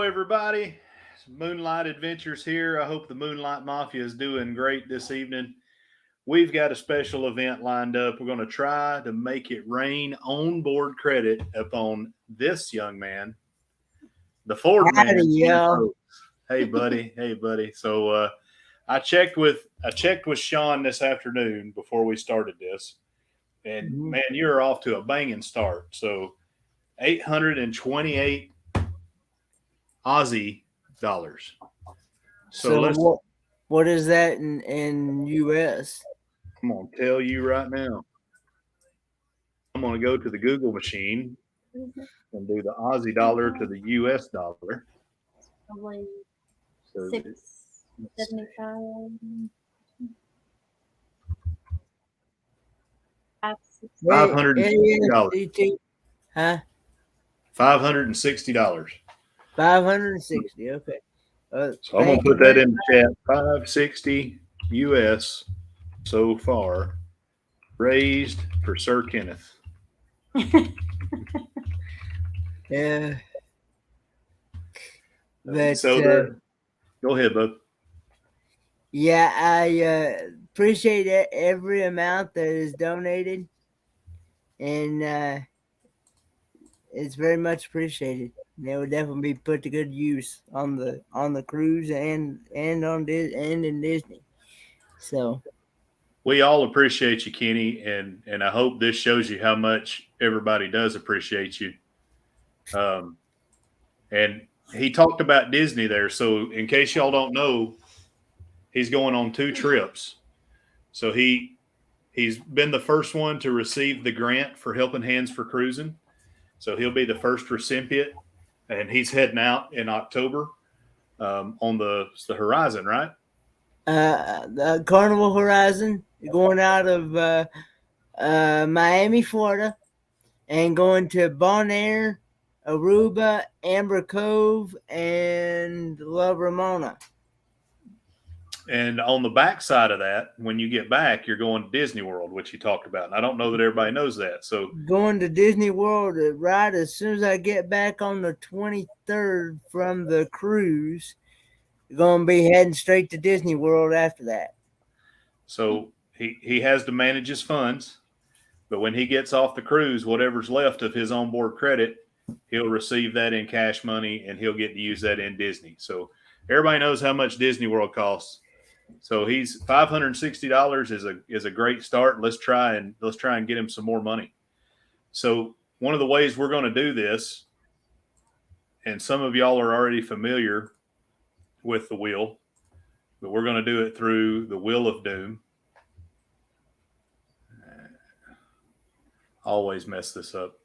everybody. Moonlight Adventures here. I hope the Moonlight Mafia is doing great this evening. We've got a special event lined up. We're going to try to make it rain on-board credit upon this young man, the Fordman. Hey, buddy. Hey, buddy. So I checked with Sean this afternoon before we started this, and man, you're off to a banging start. So 828 Aussie dollars. So what is that in US? I'm going to tell you right now. I'm going to go to the Google machine and do the Aussie dollar to the US dollar. Probably 675. $560. Huh? $560. 560. Okay. So I'm gonna put that in the chat. 560 US so far raised for Sir Kenneth. Yeah. So go ahead, bud. Yeah, I appreciate every amount that is donated, and it's very much appreciated. They will definitely be put to good use on the cruise and in Disney. So we all appreciate you, Kenny, and I hope this shows you how much everybody does appreciate you. And he talked about Disney there. So in case y'all don't know, he's going on 2 trips. So he's been the first one to receive the grant for Helping Hands for Cruising. So he'll be the first recipient, and he's heading out in October on the Horizon, right? The Carnival Horizon, going out of Miami, Florida, and going to Bonaire, Aruba, Amber Cove, and La Ramona. And on the back side of that, when you get back, you're going to Disney World, which you talked about. And I don't know that everybody knows that. So going to Disney World right as soon as I get back on the 23rd from the cruise. Going to be heading straight to Disney World after that. So he has to manage his funds, but when he gets off the cruise, whatever's left of his onboard credit, he'll receive that in cash money, and he'll get to use that in Disney. So everybody knows how much Disney World costs. So he's $560 is a great start. Let's try and get him some more money. So one of the ways we're going to do this, and some of y'all are already familiar with the wheel, but we're going to do it through the Wheel of Doom. Always mess this up.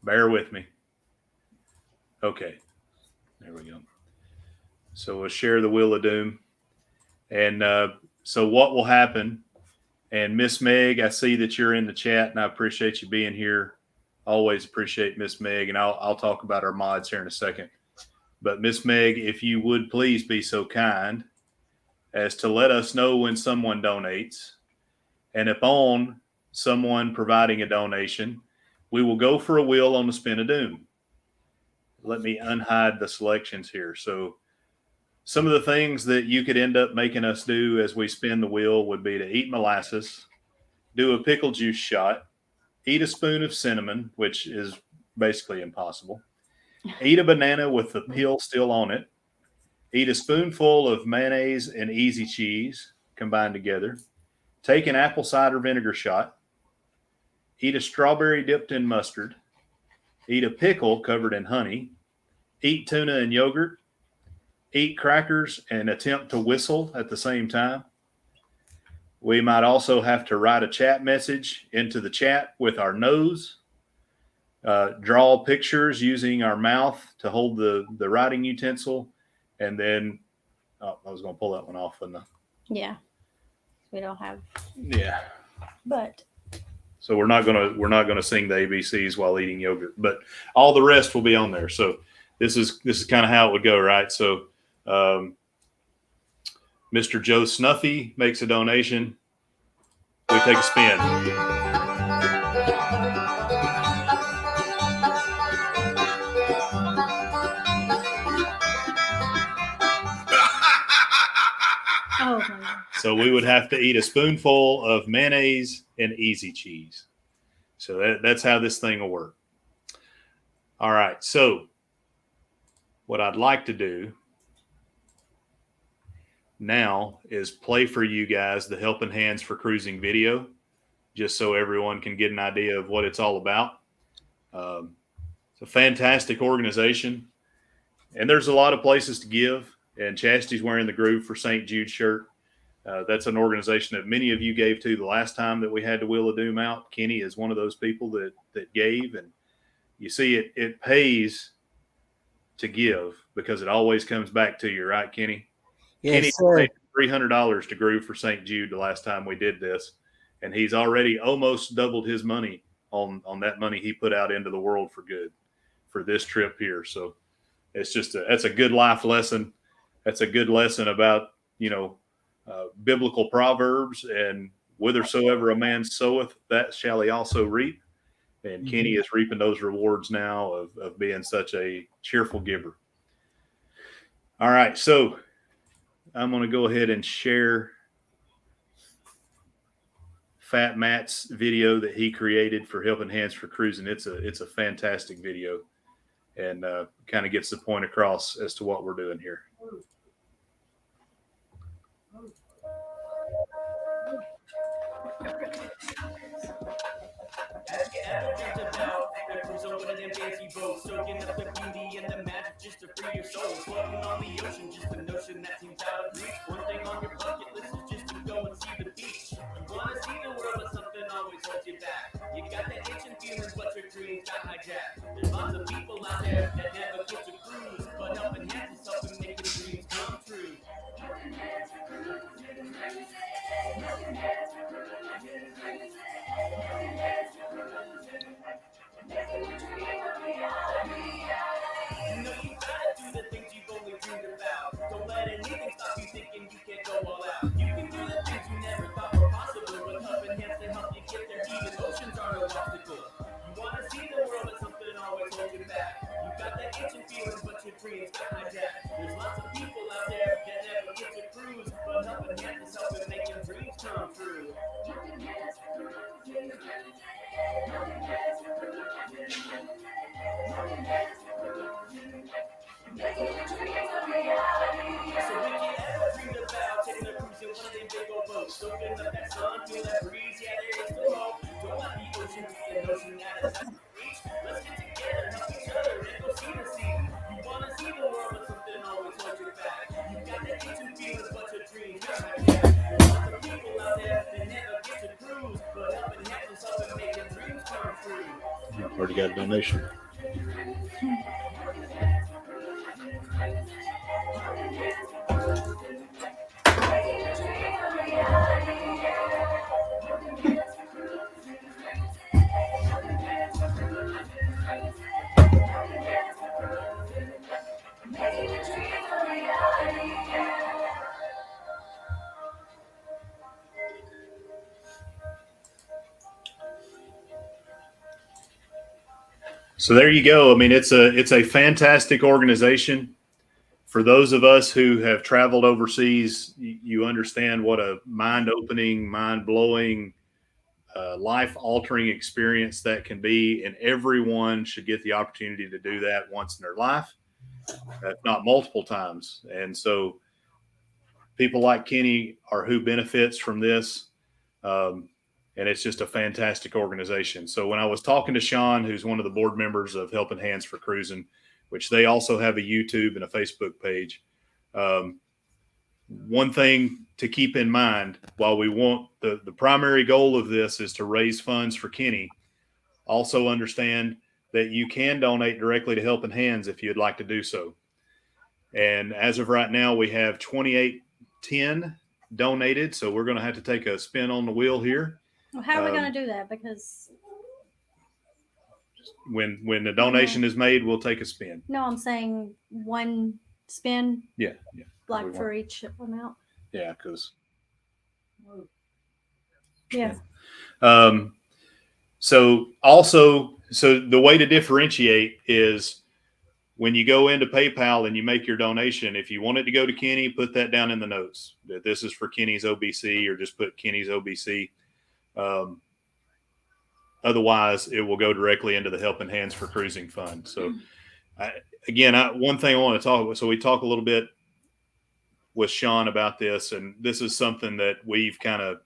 Bear with me. Okay. There we go. So we'll share the Wheel of Doom. And so what will happen, and Miss Meg, I see that you're in the chat, and I appreciate you being here. Always appreciate Miss Meg, and I'll talk about our mods here in a second. But Miss Meg, if you would please be so kind as to let us know when someone donates. And upon someone providing a donation, we will go for a wheel on the Spin of Doom. Let me unhide the selections here. So some of the things that you could end up making us do as we spin the wheel would be to eat molasses, do a pickle juice shot, eat a spoon of cinnamon, which is basically impossible, eat a banana with the peel still on it, eat a spoonful of mayonnaise and easy cheese combined together, take an apple cider vinegar shot, eat a strawberry dipped in mustard, eat a pickle covered in honey, eat tuna and yogurt, eat crackers and attempt to whistle at the same time. We might also have to write a chat message into the chat with our nose, draw pictures using our mouth to hold the writing utensil, and then I was going to pull that one off, wasn't I? Yeah, we don't have. Yeah, but so we're not gonna sing the ABCs while eating yogurt, but all the rest will be on there. So this is kind of how it would go, right? So Mr. Joe Snuffy makes a donation. We take a spin. Oh my God. So we would have to eat a spoonful of mayonnaise and easy cheese. So that's how this thing will work. All right. So what I'd like to do now is play for you guys the Helping Hands for Cruising video, just so everyone can get an idea of what it's all about. It's a fantastic organization, and there's a lot of places to give. And Chastity's wearing the Groove for St. Jude shirt. That's an organization that many of you gave to the last time that we had the Wheel of Doom out. Kenny is one of those people that gave, and you see it pays to give because it always comes back to you, right, Kenny? Yes, Kenny sir. paid $300 to Groove for St. Jude the last time we did this, and he's already almost doubled his money on that money he put out into the world for good for this trip here. So it's just that's a good life lesson. That's a good lesson about, biblical proverbs, and whithersoever a man soweth, that shall he also reap. And Kenny is reaping those rewards now of being such a cheerful giver. All right, so I'm going to go ahead and share Fat Matt's video that he created for Helping Hands for Cruising. It's a fantastic video, and kind of gets the point across as to what we're doing here. Have you ever dreamed about a cruise on one of them fancy boats, soaking up the beauty and the magic just to free your soul, floating on the ocean, just a notion that seems out of reach. One thing on your bucket list is just to go and see the beach. You want to see the world, but something always holds you back. You got that itch and feelings, but your dreams got hijacked. There's lots of people out there that never get to cruise, but Helping Hands is helping make your dreams come true. You know you gotta do the things you've only dreamed about. Don't let anything stop you thinking you can't go all out. You can do the things you never thought were possible, with Helping Hands to help you get there. Even oceans are no obstacle. You wanna see the world, but something always holds you back. You got that itch and feelings, but your dreams got hijacked. There's lots of people out there that never get to cruise, but Helping Hands is helping make your dreams come true. So if you ever dreamed about taking a cruise in one of them big old boats, soaking up that sun, feel that breeze, yeah, there is no hope. Don't let the ocean be an ocean that is out of reach. Let's get together, help each other, and go see the sea. You wanna see the world, but something always holds you back. You got that itch and feelings, but your dreams got hijacked. There's lots of people out there that never get to cruise, but Helping Hands is helping make your dreams come true. Already got a donation. So there you go. I mean, it's a fantastic organization. For those of us who have traveled overseas, you understand what a mind-opening, mind-blowing, life-altering experience that can be, and everyone should get the opportunity to do that once in their life, if not multiple times. And so people like Kenny are who benefits from this. And it's just a fantastic organization. So when I was talking to Sean, who's one of the board members of Helping Hands for Cruising, which they also have a YouTube and a Facebook page, one thing to keep in mind, while we want the primary goal of this is to raise funds for Kenny, also understand that you can donate directly to Helping Hands if you'd like to do so. And as of right now, we have 2810 donated. So we're going to have to take a spin on the wheel here. Well, how are we going to do that? Because when the donation is made, we'll take a spin. no, I'm saying one spin. Yeah. Like for each amount. Yeah, because. Yeah. So the way to differentiate is when you go into PayPal and you make your donation, if you want it to go to Kenny, put that down in the notes that this is for Kenny's OBC, or just put Kenny's OBC. Otherwise, it will go directly into the Helping Hands for Cruising Fund. So, one thing I want to talk about. So we talk a little bit with Sean about this, and this is something that we've kind of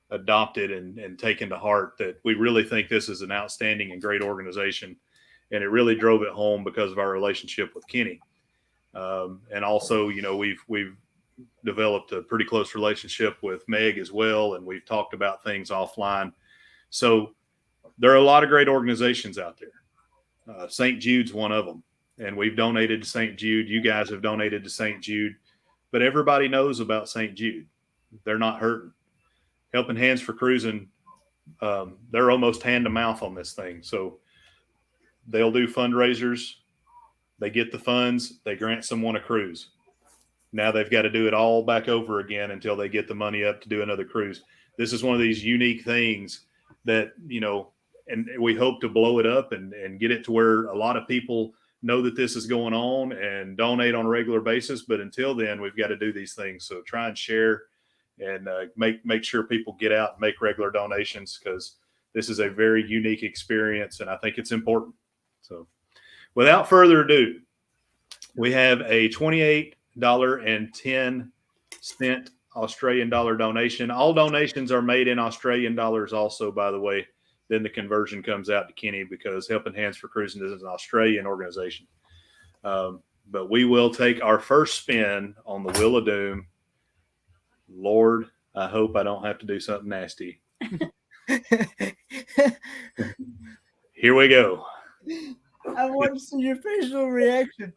adopted and taken to heart, that we really think this is an outstanding and great organization. And it really drove it home because of our relationship with Kenny. And also, we've developed a pretty close relationship with Meg as well. And we've talked about things offline. So there are a lot of great organizations out there. St. Jude's one of them. And we've donated to St. Jude. You guys have donated to St. Jude. But everybody knows about St. Jude. They're not hurting. Helping Hands for Cruising, they're almost hand to mouth on this thing. So they'll do fundraisers. They get the funds. They grant someone a cruise. Now they've got to do it all back over again until they get the money up to do another cruise. This is one of these unique things that, and we hope to blow it up and get it to where a lot of people know that this is going on and donate on a regular basis. But until then, we've got to do these things. So try and share and make sure people get out and make regular donations, because this is a very unique experience, and I think it's important. So without further ado, we have a $28.10 Australian dollar donation. All donations are made in Australian dollars also, by the way. Then the conversion comes out to Kenny, because Helping Hands for Cruising is an Australian organization. But we will take our first spin on the Wheel of Doom. Lord, I hope I don't have to do something nasty. Here we go. I want to see your facial reaction.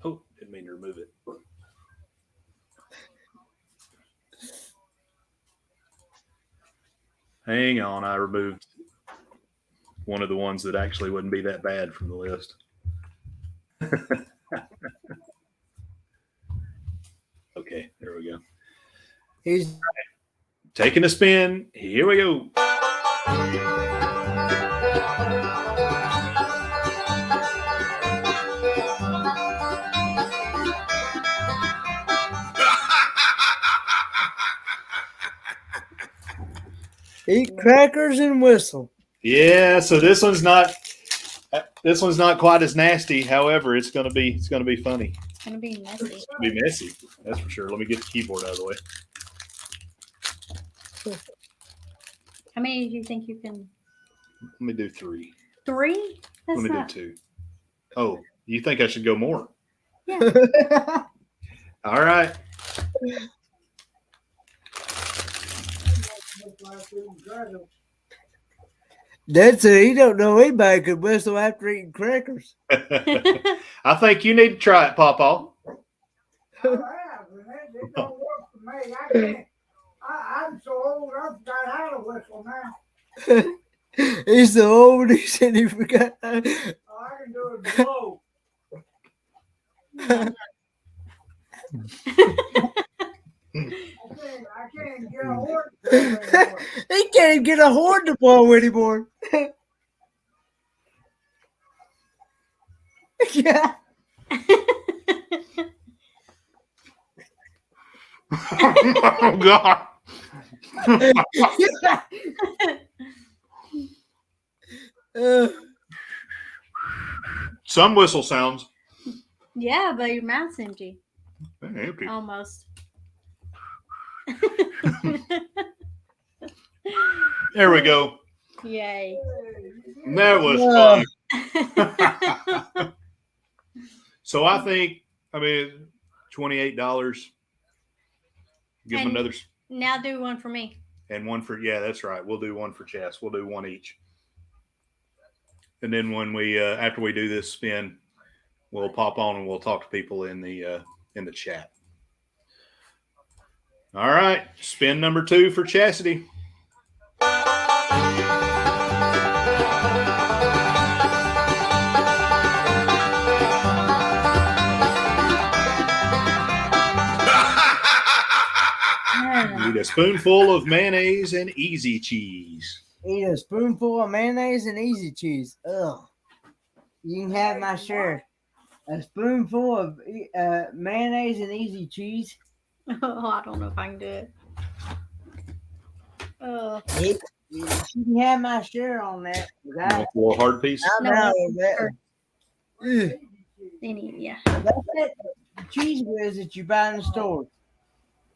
Oh, didn't mean to remove it. Hang on, I removed one of the ones that actually wouldn't be that bad from the list. Okay, there we go. He's Taking a spin. Here we go. eat crackers and whistle. Yeah, so this one's not quite as nasty. However, it's gonna be funny. It's gonna be messy. It's gonna be messy, that's for sure. Let me get the keyboard out of the way. How many do you think you can? Let me do 3. 3? That's Let me not. do 2. Oh, you think I should go more? Yeah. All right. That's it. He don't know anybody could whistle after eating crackers. I think you need to try it, Pawpaw. I have, and it don't work for me. I can't. I'm so old, I forgot how to whistle now. He's so old, he said he forgot. Oh, I can do it below. I can't get a horn to blow anymore. He can't get a horn to blow anymore. Yeah. Oh God. Some whistle sounds. Yeah, but your mouth's empty. Empty. Almost. There we go. Yay. That was fun. So I think, $28. Give them And- another, Now do one for me. and one for, yeah, that's right. We'll do one for Chess. We'll do one each. And then when we, after we do this spin, we'll pop on and we'll talk to people in the chat. All right. Spin number 2 for Chastity. Need a spoonful of mayonnaise and easy cheese. eat a spoonful of mayonnaise and easy cheese. Ugh. You can have my share. A spoonful of mayonnaise and easy cheese. Oh, I don't know if I can do it. Oh, You can have my share on that. You want a little hard piece? I'm No, out that's of that. first. Ugh. yeah. That's it. The cheese whiz that you buy in the store.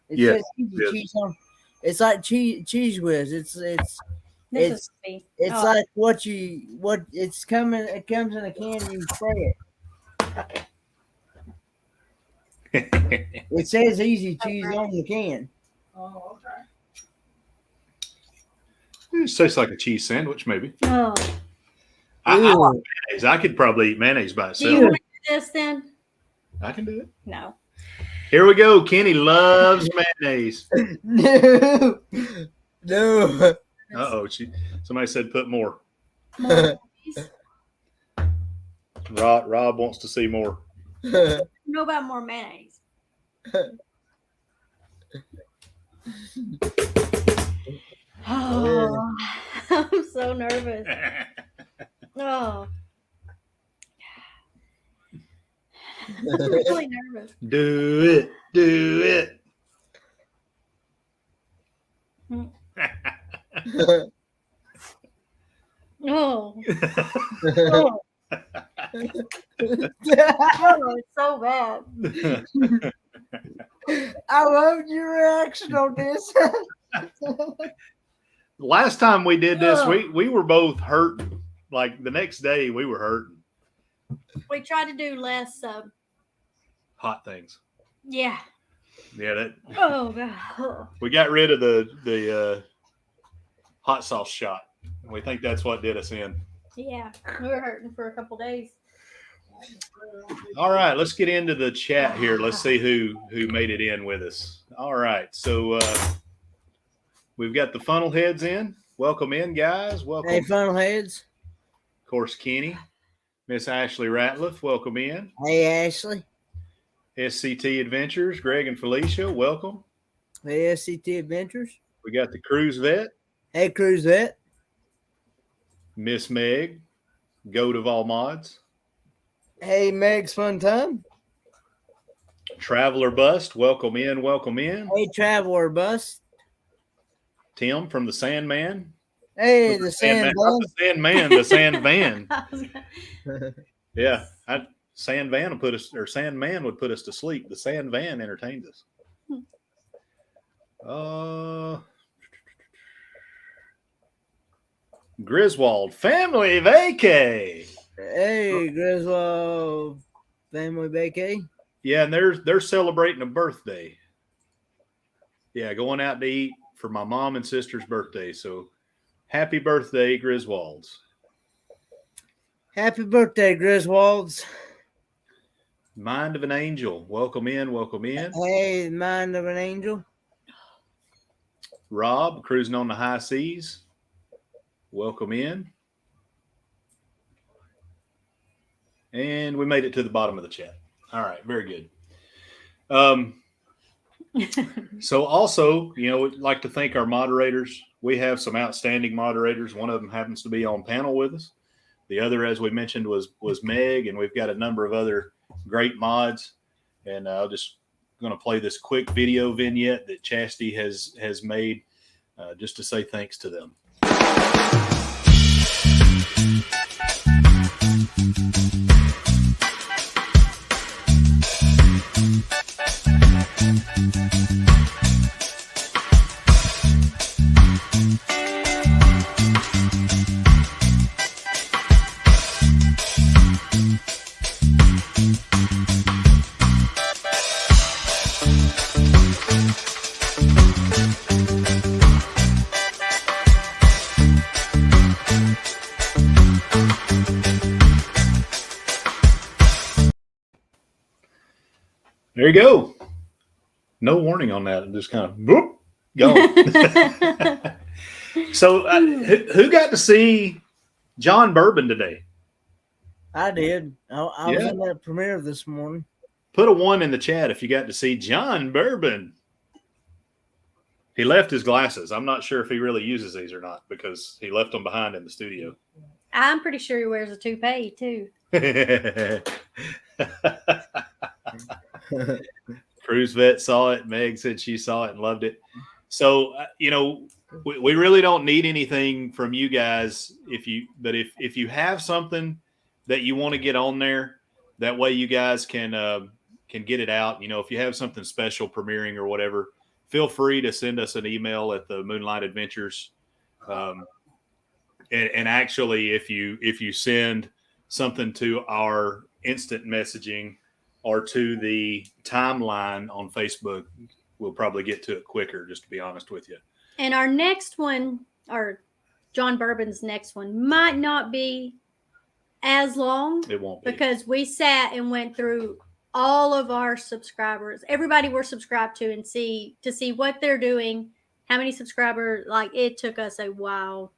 It Yeah, says easy yes. cheese on. It's like cheese whiz. It's This It's- is me. it's Oh, like what it's coming. It comes in a can. And you spray it. It says easy cheese on the can. Oh, okay. It tastes like a cheese sandwich, maybe. oh. I Ew. like mayonnaise. I could probably eat mayonnaise by Do you itself. want to do this then? I can do it. No. Here we go. Kenny loves mayonnaise. No, no. Uh-oh. Somebody said put more. More, please. Rob wants to see more. Know about more mayonnaise. Oh, I'm so nervous. Oh, I'm really nervous. Do it. Do it. Oh, oh, oh, it's so bad. I love your reaction on this. Last time we did this, Ugh. we were both hurting. Like the next day, we were hurting. We tried to do less. Hot things. Yeah. Yeah, Oh god. Oh. we got rid of the hot sauce shot. We think that's what did us in. Yeah, we were hurting for a couple days. All right, let's get into the chat here. Let's see who made it in with us. All right, so we've got the funnel heads in. Welcome in, guys. Welcome. Hey, funnel heads. Of course, Kenny, Miss Ashley Ratliff. Welcome in. Hey, Ashley. SCT Adventures, Greg and Felicia. Welcome. Hey, SCT Adventures. We got the Cruise Vet, Hey, Cruise Vet. Miss Meg, Goat of all mods, Hey, Meg's Fun Time. Traveler Bust. Welcome in. Welcome in. Hey, Traveler Bus. Tim from the Sandman. Hey, the Sand Not the Sandman, the Sand Van. I was gonna- Yeah, Sandman would put us, or Sandman would put us to sleep. The Sand Van entertains us. Griswold family vacay. Hey, Griswold family vacay. Yeah, and they're celebrating a birthday. Yeah, going out to eat for my mom and sister's birthday. So happy birthday, Griswolds. Happy birthday, Griswolds. Mind of an Angel. Welcome in. Welcome in. Hey, Mind of an Angel. Rob, cruising on the high seas. Welcome in. And we made it to the bottom of the chat. All right, very good. So also, we'd like to thank our moderators. We have some outstanding moderators. One of them happens to be on panel with us. The other, as we mentioned, was Meg, and we've got a number of other great mods. And I'm just going to play this quick video vignette that Chastity has made just to say thanks to them. There you go. No warning on that. Just kind of boop, gone. So who got to see John Bourbon today? I did. I was Yeah. in that premiere this morning. Put a 1 in the chat if you got to see John Bourbon. He left his glasses. I'm not sure if he really uses these or not because he left them behind in the studio. I'm pretty sure he wears a toupee too. Cruise Vet saw it. Meg said she saw it and loved it. So, we really don't need anything from you guys if you have something that you want to get on there, that way you guys can get it out. If you have something special premiering or whatever, feel free to send us an email at the Moonlight Adventures. And actually, if you send something to our instant messaging or to the timeline on Facebook, we'll probably get to it quicker, just to be honest with you. And our next one, or John Bourbon's next one, might not be as long. It won't be. Because we sat and went through all of our subscribers, everybody we're subscribed to, and see what they're doing, how many subscribers. Like, it took us a while.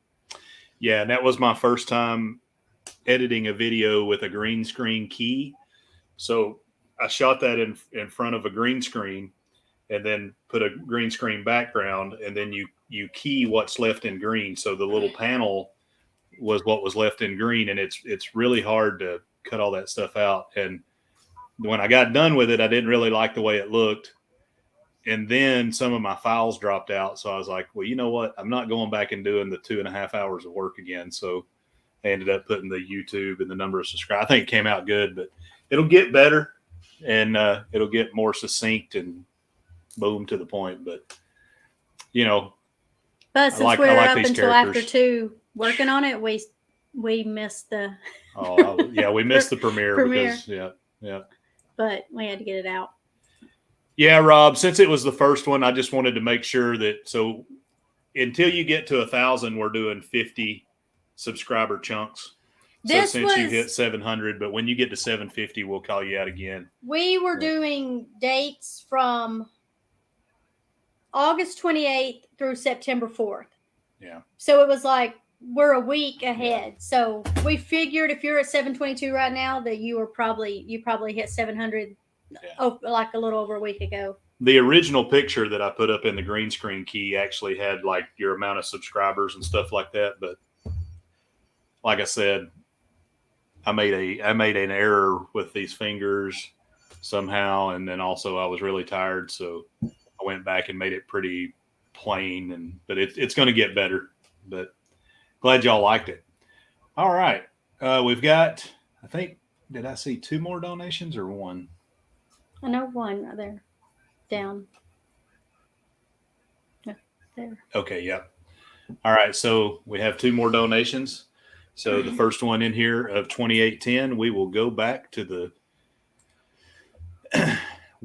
Yeah, and that was my first time editing a video with a green screen key. So I shot that in front of a green screen and then put a green screen background, and then you key what's left in green. So the little panel was what was left in green, and it's really hard to cut all that stuff out. And when I got done with it, I didn't really like the way it looked. And then some of my files dropped out. So I was like, well, you know what? I'm not going back and doing the 2.5 hours of work again. So I ended up putting the YouTube and the number of subscribers. I think it came out good, but it'll get better, and it'll get more succinct and boom to the point. But, But since we're up until after 2 working on it, we missed the we missed the premiere. Because yeah. But we had to get it out. Yeah, Rob, since it was the first one, I just wanted to make sure that, so until you get to 1,000, we're doing 50 subscriber chunks. You hit 700, but when you get to 750, we'll call you out again. We were doing dates from August 28th through September 4th. Yeah. So it was like we're a week ahead. Yeah. So we figured if you're at 722 right now, that you probably hit 700 like a little over a week ago. The original picture that I put up in the green screen key actually had like your amount of subscribers and stuff like that. But like I said, I made an error with these fingers somehow, and then also I was really tired, so I went back and made it pretty plain. But it's going to get better. But glad y'all liked it. All right, we've got, I think, did I see 2 more donations or 1? I know 1 there, down. Yeah, there. Okay, yep. All right, so we have 2 more donations. So the first one in here of 2810, we will go back to the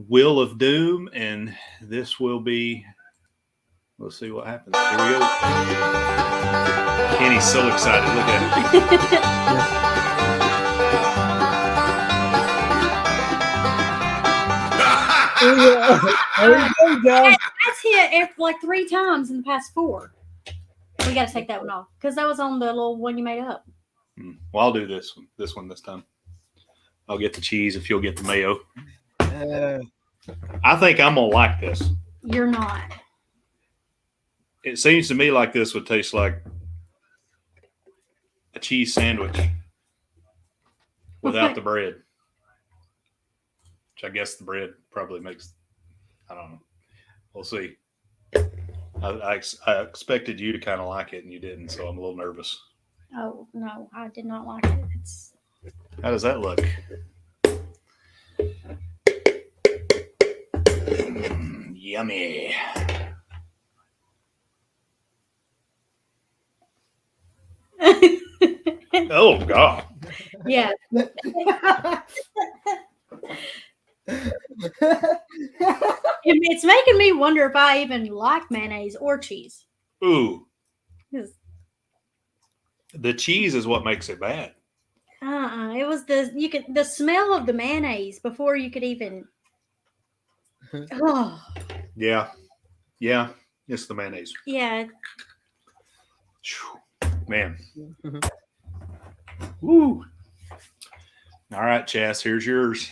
Wheel of Doom, and this will be, let's see what happens. Here we go. Kenny's so excited. Look at him. That's hit like 3 times in the past 4. We got to take that one off because that was on the little one you made up. Well, I'll do this one this time. I'll get the cheese if you'll get the mayo. I think I'm gonna like this. You're not. It seems to me like this would taste like a cheese sandwich without the bread. Which I guess the bread probably makes, I don't know. We'll see. I expected you to kind of like it, and you didn't, so I'm a little nervous. Oh, no, I did not like it. How does that look? Yummy. Oh, God. Yeah. It's making me wonder if I even like mayonnaise or cheese. Ooh. The cheese is what makes it bad. It was the smell of the mayonnaise before you could even. Oh. Yeah, it's the mayonnaise. Yeah. Man. Woo. All right, Chas, here's yours.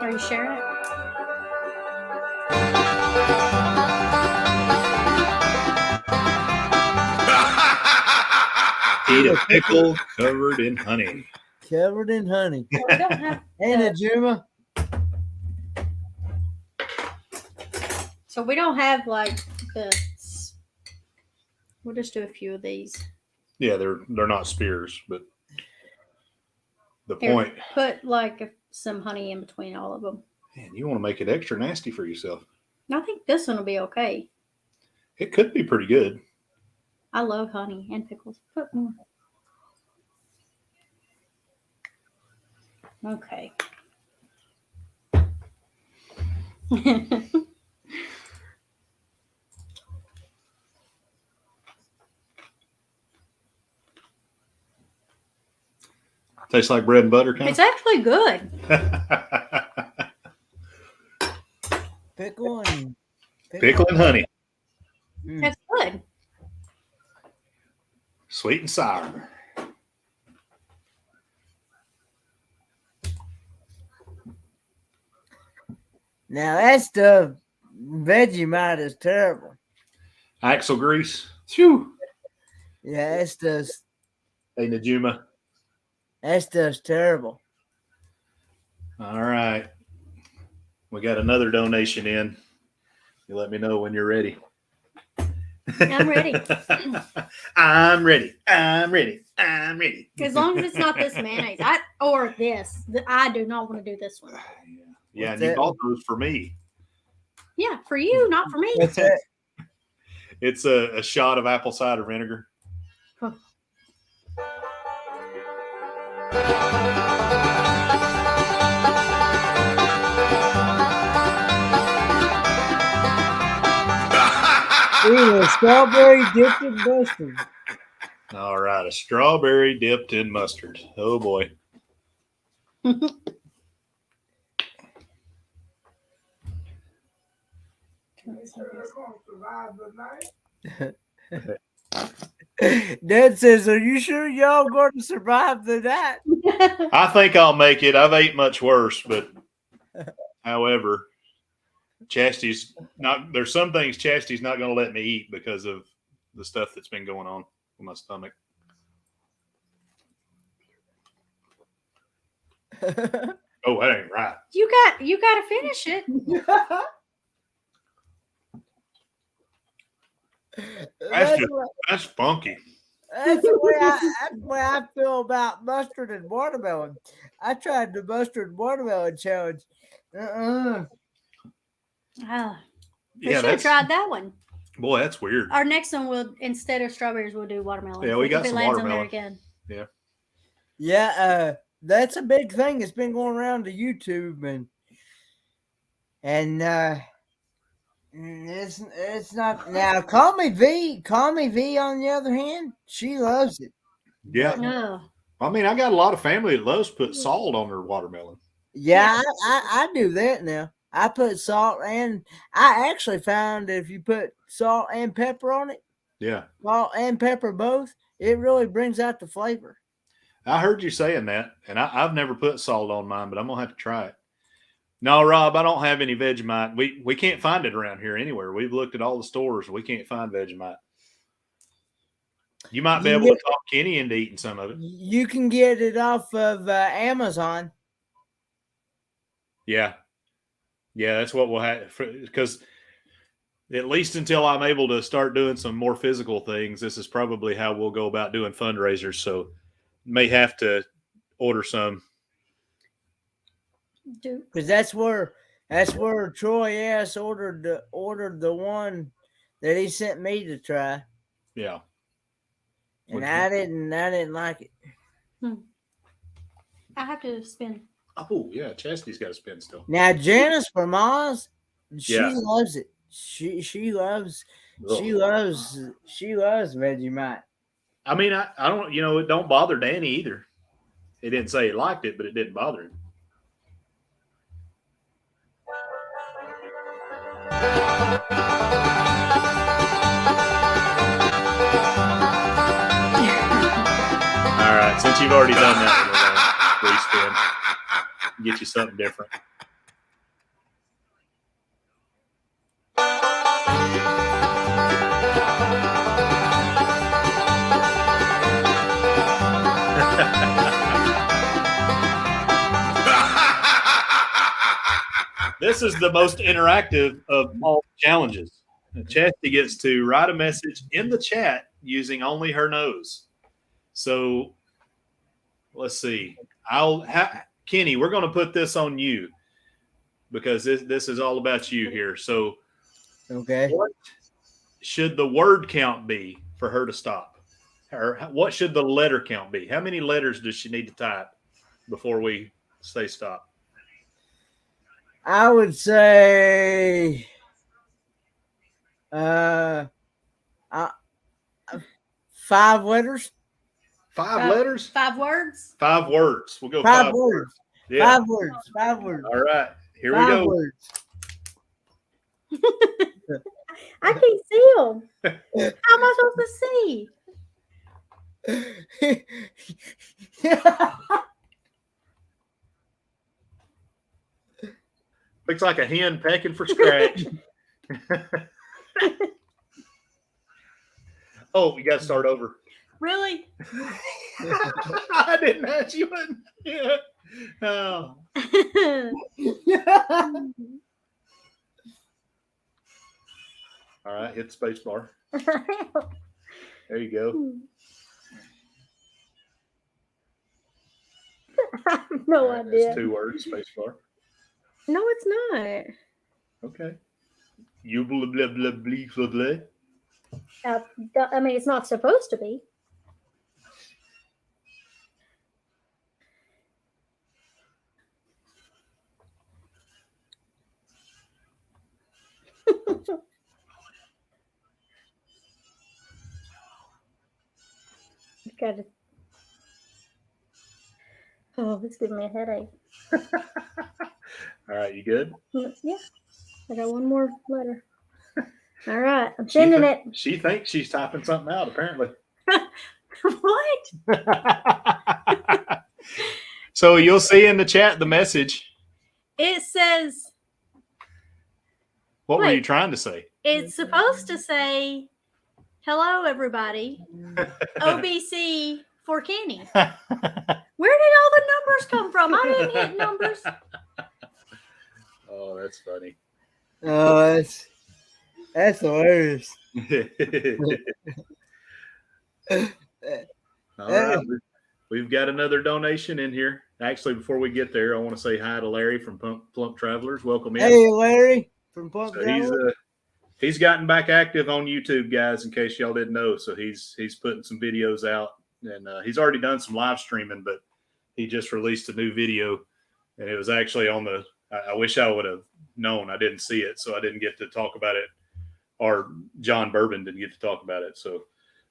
Are you sharing it? Eat a pickle covered in honey. Covered in honey. Well, we don't have. And a Juma. So we don't have like the. We'll just do a few of these. Yeah, they're not spears, but the Here, point. put like some honey in between all of them. Man, you want to make it extra nasty for yourself. I think this one will be okay. It could be pretty good. I love honey and pickles. Put more. Okay. Tastes like bread and butter, kind It's actually good. of. Pickle and Pickle and honey, Mm. That's good. sweet and sour. Now that stuff, Vegemite is terrible. Axle grease. Phew. Yeah, that stuff's Hey, Najuma. terrible. All right. We got another donation in. You let me know when you're ready. I'm ready. I'm ready. I'm ready. I'm ready. As long as it's not this mayonnaise. Or this. I do not want to do this one. Yeah, What's and you that? bought those for me. Yeah, for you, not for me. What's that? It's a shot of apple cider vinegar. Huh. Ooh, a strawberry dipped in mustard. All right, a strawberry dipped in mustard. Oh boy. They said they're gonna survive the night. Dad says, "Are you sure y'all going to survive the night?" I think I'll make it. I've ate much worse, but however, Chastity's not. There's some things Chastity's not going to let me eat because of the stuff that's been going on with my stomach. Oh, that ain't right. You got to finish it. That's just- what- That's funky. That's the way I feel about mustard and watermelon. I tried the mustard and watermelon challenge. Oh, we Yeah, should have that's tried that one. boy, that's weird. Our next one will, instead of strawberries, we'll do watermelon. Yeah, we got If it some lands on there watermelon. again. Yeah, that's a big thing. It's been going around to YouTube and it's not now. Call me V. On the other hand, she loves it. Yeah, Oh, I mean, I got a lot of family that loves to put salt on their watermelon. Yeah, I do that now. I put salt and I actually found that if you put salt and pepper on it, Yeah, salt and pepper both, it really brings out the flavor. I heard you saying that, and I've never put salt on mine, but I'm gonna have to try it. No, Rob, I don't have any Vegemite. We can't find it around here anywhere. We've looked at all the stores. We can't find Vegemite. You might be able to talk Kenny into eating some of it. You can get it off of Amazon. Yeah, that's what we'll have because at least until I'm able to start doing some more physical things, this is probably how we'll go about doing fundraisers. So may have to order some. do Because that's where Troy S ordered the one that he sent me to try, Yeah. and I didn't like it. I have to spin. Oh yeah, Chastity's got to spin still. Now Janice from Oz, she Yeah. loves it. She loves Vegemite. I mean, I don't, it don't bother Danny either. He didn't say he liked it, but it didn't bother him. All right, since you've already done that, we're going to respin. Get you something different. This is the most interactive of all challenges. Chastity gets to write a message in the chat using only her nose. So let's see. Kenny, we're going to put this on you because this is all about you here. So, Okay. what should the word count be for her to stop? Or what should the letter count be? How many letters does she need to type before we say stop? I would say 5 letters. 5 letters? 5 words? 5 words. We'll go 5 5 words. Yeah. 5 words. 5 words. All right. Here 5 we go. words. I can't see them. How am I supposed to see? Looks like a hen pecking for scratch. Oh, you got to start over. Really? I didn't ask you. Yeah. Oh. All right, hit the space bar. There you go. I have no All right, idea. that's 2 words, space bar. No, it's not. Okay. You blah blah blah blah blah blah. I mean, it's not supposed to be. Got it. Oh, it's giving me a headache. All right, you good? Yeah, I got one more letter. All right, I'm sending it. She thinks she's typing something out, apparently. What? So you'll see in the chat the message. It says What were Wait. you trying to say? it's supposed to say, "Hello, everybody." OBC for Kenny. Where did all the numbers come from? I didn't hit numbers. Oh, that's funny. Oh, that's hilarious. All right. We've got another donation in here. Actually, before we get there, I want to say hi to Larry from Plump Travelers. Welcome in. Hey, Larry from Plump So Travelers. he's gotten back active on YouTube, guys, in case y'all didn't know. So he's putting some videos out, and he's already done some live streaming, but he just released a new video, and it was actually on the I wish I would have known. I didn't see it, so I didn't get to talk about it, or John Bourbon didn't get to talk about it. So,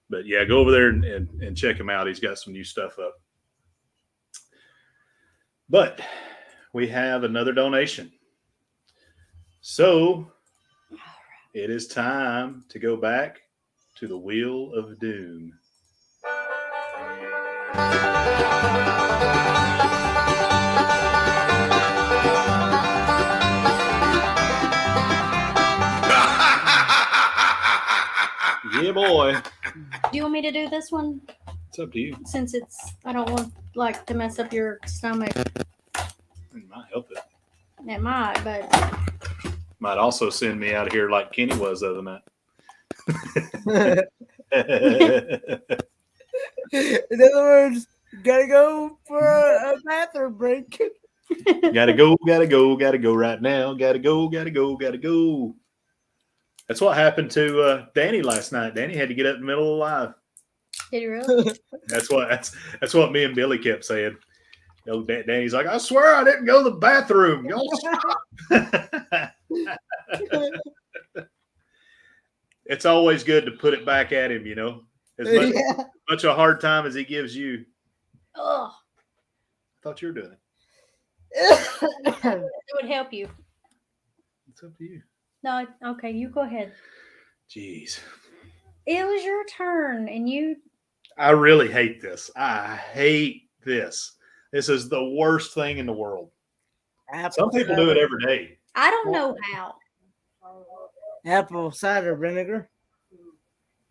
but yeah, go over there and check him out. He's got some new stuff up. But we have another donation. So it is time to go back to the Wheel of Doom. Yeah, boy. Do you want me to do this one? It's up to you. Since I don't want to mess up your stomach. It might help it. It might, but Might also send me out of here like Kenny was the other night. In other words, gotta go for a bathroom break. Gotta go right now. Gotta go. That's what happened to Danny last night. Danny had to get up in the middle of the live. did you really? That's what me and Billy kept saying. You know, Danny's like, I swear I didn't go to the bathroom. Y'all stop. It's always good to put it back at him, you know. As much a hard time as he gives you. Oh, I thought you were doing it. it would help you. It's up to you. No, okay, you go ahead. Jeez. It was your turn, and you. I really hate this. I hate this. This is the worst thing in the world. Some people do it every day. I don't know how. apple cider vinegar,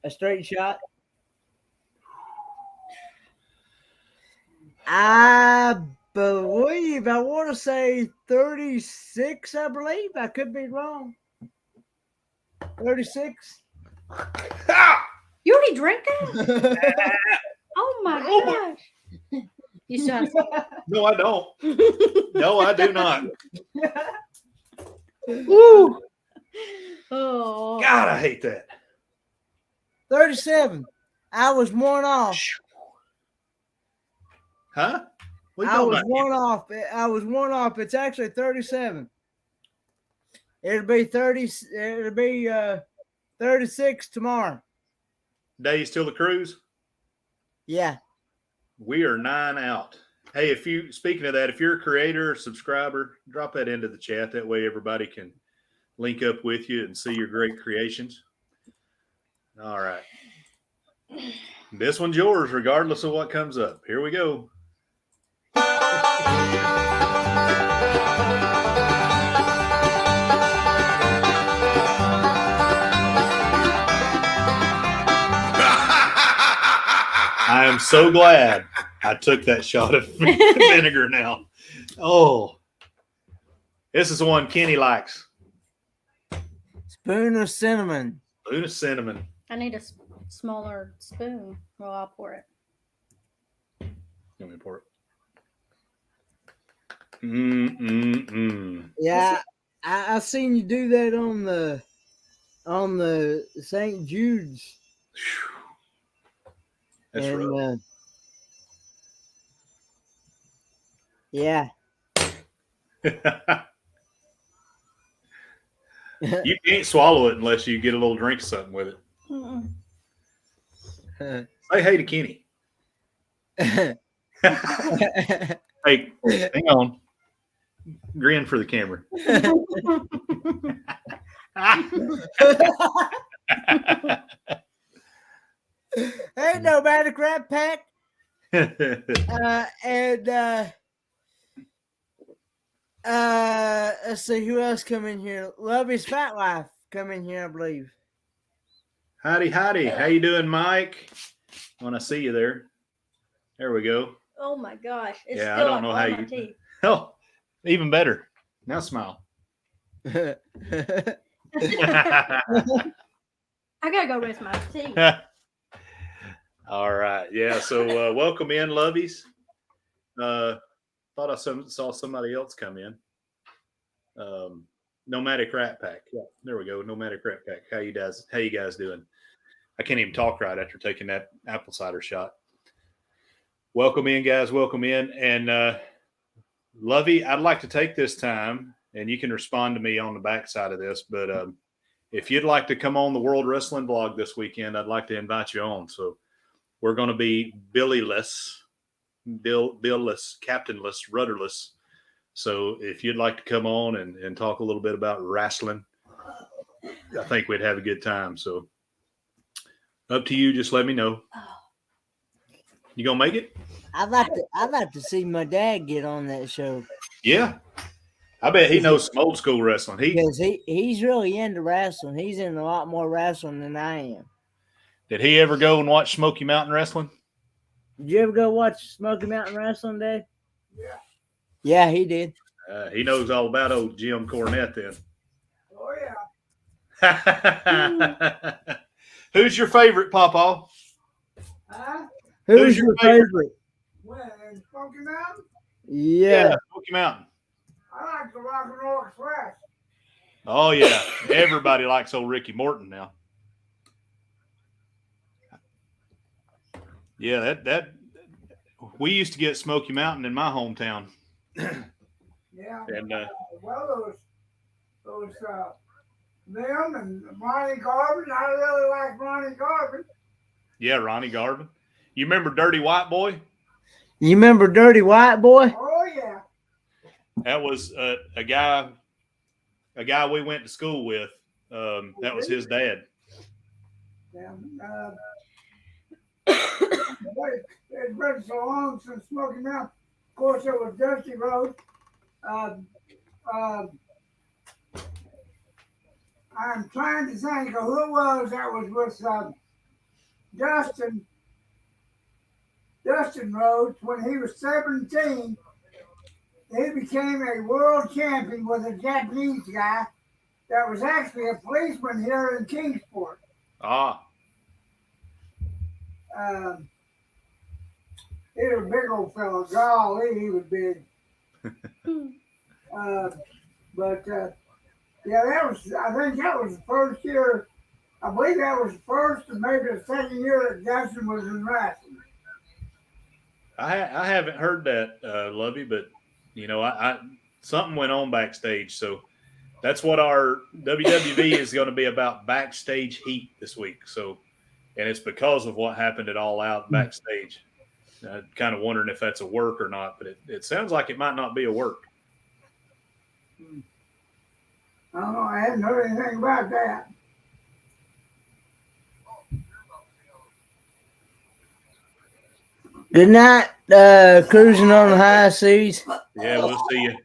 a straight shot. I believe, I want to say 36, I believe. I could be wrong. 36. You already drank that? Oh my gosh. You still have some? No, I don't. No, I do not. Woo! Oh. God, I hate that. 37. I was one off. Huh? What are you I talking was about? one off. I was one off. It's actually 37. It'll be 30. It'll be 36 tomorrow. Days till the cruise. Yeah. We are 9 out. Hey, speaking of that, if you're a creator or subscriber, drop that into the chat. That way everybody can link up with you and see your great creations. All right. This one's yours, regardless of what comes up. Here we go. I am so glad I took that shot of vinegar now. Oh, this is the one Kenny likes. Spoon of cinnamon. Spoon of cinnamon. I need a smaller spoon. Well, I'll pour it. Let me pour it. Mm-mm-mm. Yeah, I seen you do that on the St. Jude's. That's and, rough. Yeah. You can't swallow it unless you get a little drink of something with it. Mm-mm. Say hey to Kenny. Hey, hang on. Grin for the camera. Ain't nobody crap pack. Let's see who else come in here. Lovey's Fat Life come in here, I believe. Howdy. How you doing, Mike? When I see you there. There we go. Oh my gosh. It's Yeah, I still don't know on how my you- teeth. Oh, even better. Now smile. I gotta go rinse my teeth. All right. Yeah. So welcome in, Lovies. Thought I saw somebody else come in. Nomadic Rat Pack. Yeah, there we go. Nomadic Rat Pack. How you guys doing? I can't even talk right after taking that apple cider shot. Welcome in, guys. Welcome in. And Lovey, I'd like to take this time, and you can respond to me on the backside of this, but if you'd like to come on the World Wrestling Blog this weekend, I'd like to invite you on. So we're going to be Billy-less, captainless, rudderless. So if you'd like to come on and talk a little bit about wrestling, I think we'd have a good time. So up to you. Just let me know. You gonna make it? I'd like to see my dad get on that show. Yeah. I bet he knows some old school wrestling. Because he's really into wrestling. He's into a lot more wrestling than I am. Did he ever go and watch Smoky Mountain Wrestling? Did you ever go watch Smoky Mountain Wrestling, Dave? Yeah. Yeah, he did. He knows all about old Jim Cornette then. Oh, yeah. Who's your favorite, Pawpaw? Huh? Who's your favorite? When in Smoky Mountain, Yeah. Smoky Mountain. I like the Rock and Roll Express. Oh, yeah. Everybody likes old Ricky Morton now. Yeah, that we used to get Smoky Mountain in my hometown. Yeah. And Well, those them and Ronnie Garvin. I really like Ronnie Garvin. yeah, Ronnie Garvin. You remember Dirty White Boy? You remember Dirty White Boy? Oh, yeah. That was a guy we went to school with. That was his dad. Yeah. It's been so long since Smoky Mountain. Of course, it was Dusty Road. I I'm trying to think of who it was that was with Dustin Rhodes when he was 17. He became a world champion with a Japanese guy that was actually a policeman here in Kingsport. Ah, He was a big old fellow. Golly, he was big. Yeah, I think that was the first year. I believe that was the first and maybe the second year that Dustin was in wrestling. I haven't heard that, Lovey, but I something went on backstage, so that's what our WWE is going to be about, backstage heat this week. So, and it's because of what happened at All Out backstage. Kind of wondering if that's a work or not, but it sounds like it might not be a work. I don't know. I hadn't heard anything about that. Good night, cruising on the high seas. Yeah, we'll see you.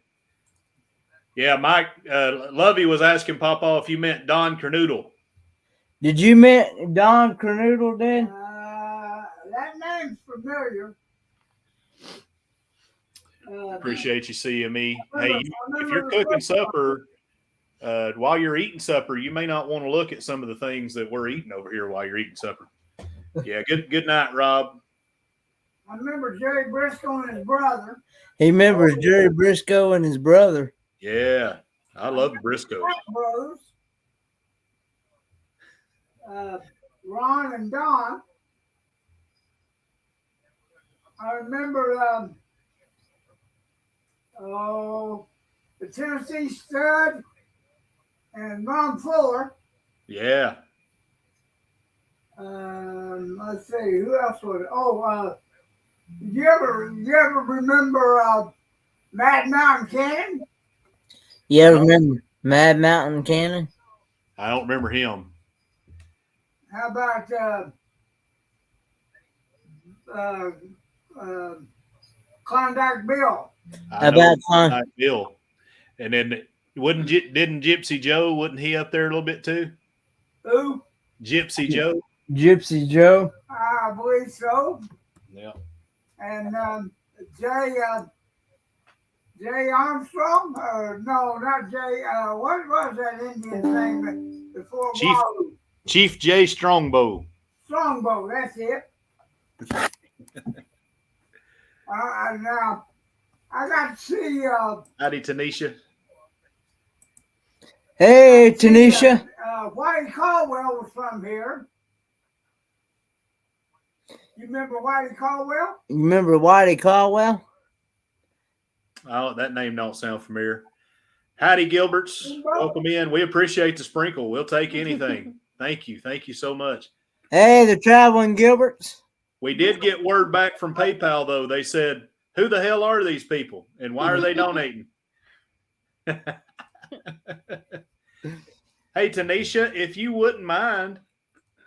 Yeah, Mike, Lovey was asking Papa if you meant Don Kernoodle. Did you meet Don Kernoodle, Dan? That name's familiar. Appreciate you seeing me. Hey, if you're cooking supper, while you're eating supper, you may not want to look at some of the things that we're eating over here while you're eating supper. Yeah, good night, Rob. I remember Jerry Briscoe and his brother. He remembers Jerry Briscoe and his brother. Yeah, I love Briscoe. Brothers. Ron and Don. I remember the Tennessee Stud and Ron Fuller. Yeah. Let's see, who else was it? Did you ever remember Mad Mountain Cannon? Yeah, remember Mad Mountain Cannon? I don't remember him. How about Klondike Bill? How about Klondike Bill? And then didn't Gypsy Joe? Wasn't he up there a little bit too? Who? Gypsy Joe. Gypsy Joe. I believe so. Yeah. And Jay Armstrong? No, not Jay. What was that Indian thing before Chief Jay Strongbow. Strongbow, that's it. Now, I got to see. Howdy, Tanisha. Hey, Tanisha. Whitey Caldwell was from here. You remember Whitey Caldwell? You remember Whitey Caldwell? Oh, that name don't sound familiar. Howdy, Gilberts. Welcome in. We appreciate the sprinkle. We'll take anything. Thank you. Thank you so much. Hey, the traveling Gilberts. We did get word back from PayPal, though. They said, who the hell are these people and why are they donating? Hey, Tanisha, if you wouldn't mind,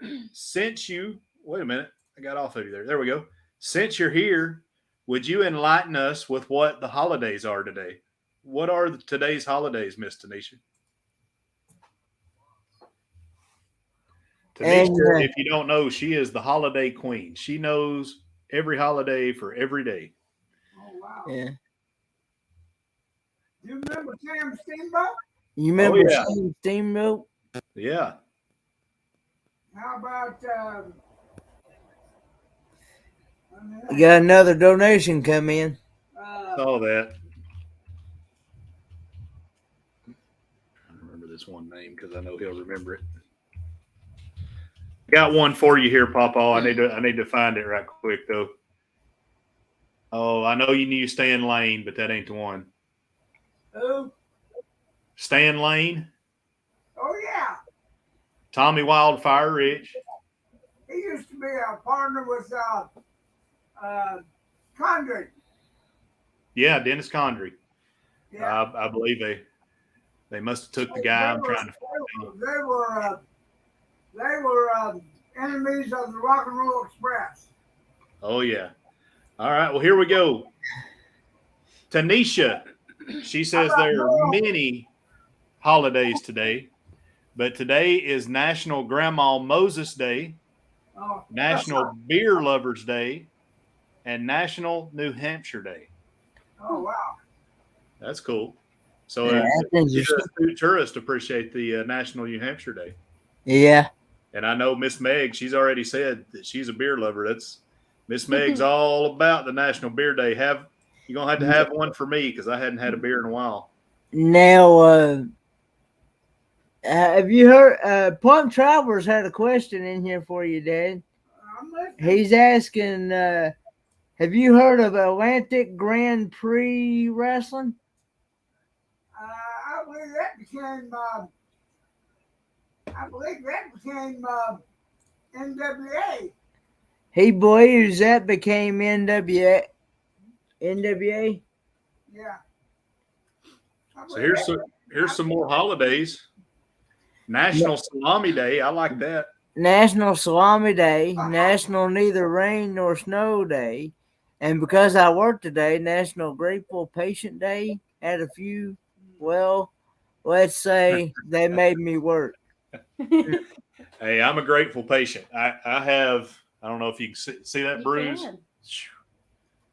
wait a minute. I got off of you there. There we go. Since you're here, would you enlighten us with what the holidays are today? What are today's holidays, Miss Tanisha? Tanisha, if you don't know, she is the holiday queen. She knows every holiday for every day. Oh, wow. Yeah. You remember Sam Steamboat? You remember Sam Steamboat? Yeah. How about... you got another donation come in. Saw that. I remember this one name because I know he'll remember it. Got one for you here, Papa. I need to find it right quick though. Oh, I know you knew Stan Lane, but that ain't the one. Who? Stan Lane. Oh yeah. Tommy Wildfire Rich. He used to be a partner with Condry. Yeah, Dennis Condry. Yeah. I believe they must have took the guy. I'm trying to find out. They were enemies of the Rock and Roll Express. Oh yeah. All right. Well, here we go. Tanisha, she says there are many holidays today. but today is National Grandma Moses Day, Oh, National Beer Lovers Day, and National New Hampshire Day. oh wow. That's cool. So Yeah, that's you interesting. as tourists appreciate the National New Hampshire Day. Yeah. And I know Miss Meg, she's already said that she's a beer lover. That's Miss Meg's all about the National Beer Day. You're going to have one for me because I hadn't had a beer in a while. Now, have you heard? Plum Travers had a question in here for you, Dad. I'm listening. He's asking, have you heard of Atlantic Grand Prix Wrestling? I believe that became. NWA. He believes that became NWA. NWA. Yeah. So here's some more holidays. National Salami Day. I like that. National Salami Day, National Neither Rain Nor Snow Day, and because I work today, National Grateful Patient Day. Had a few, well, let's say they made me work. Hey, I'm a grateful patient. I don't know if you can see that bruise. can.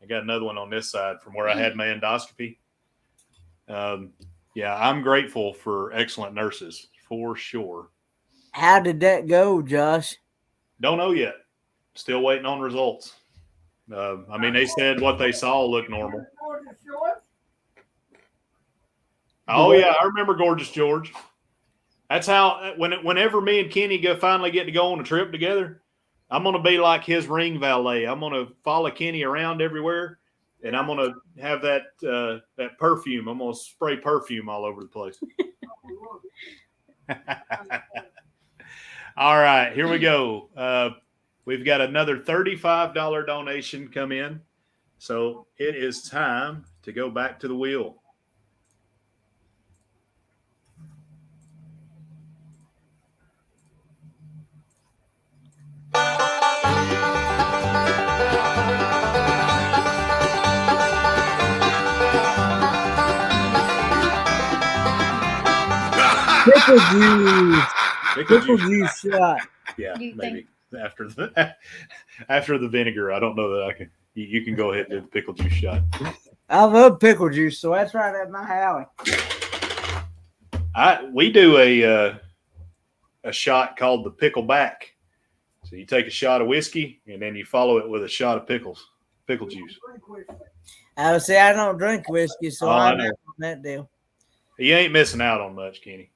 I got another one on this side from where I had my endoscopy. Yeah, I'm grateful for excellent nurses for sure. How did that go, Josh? Don't know yet. Still waiting on results. I mean, they said what they saw looked normal. Oh yeah, I remember Gorgeous George. That's how whenever me and Kenny finally get to go on a trip together, I'm gonna be like his ring valet. I'm gonna follow Kenny around everywhere, and I'm gonna have that perfume. I'm gonna spray perfume all over the place. All right, here we go. We've got another $35 donation come in, so it is time to go back to the wheel. Pickle juice. Pickle Pickle juice. juice shot. Yeah, Do you maybe after the vinegar. I don't know that I can. You can go ahead and do the pickle juice shot. I love pickle juice, so that's right up my alley. We do a shot called the pickle back. So you take a shot of whiskey and then you follow it with a shot of pickle juice. I would say I don't drink whiskey, so I I'm know. out on that deal. You ain't missing out on much, Kenny.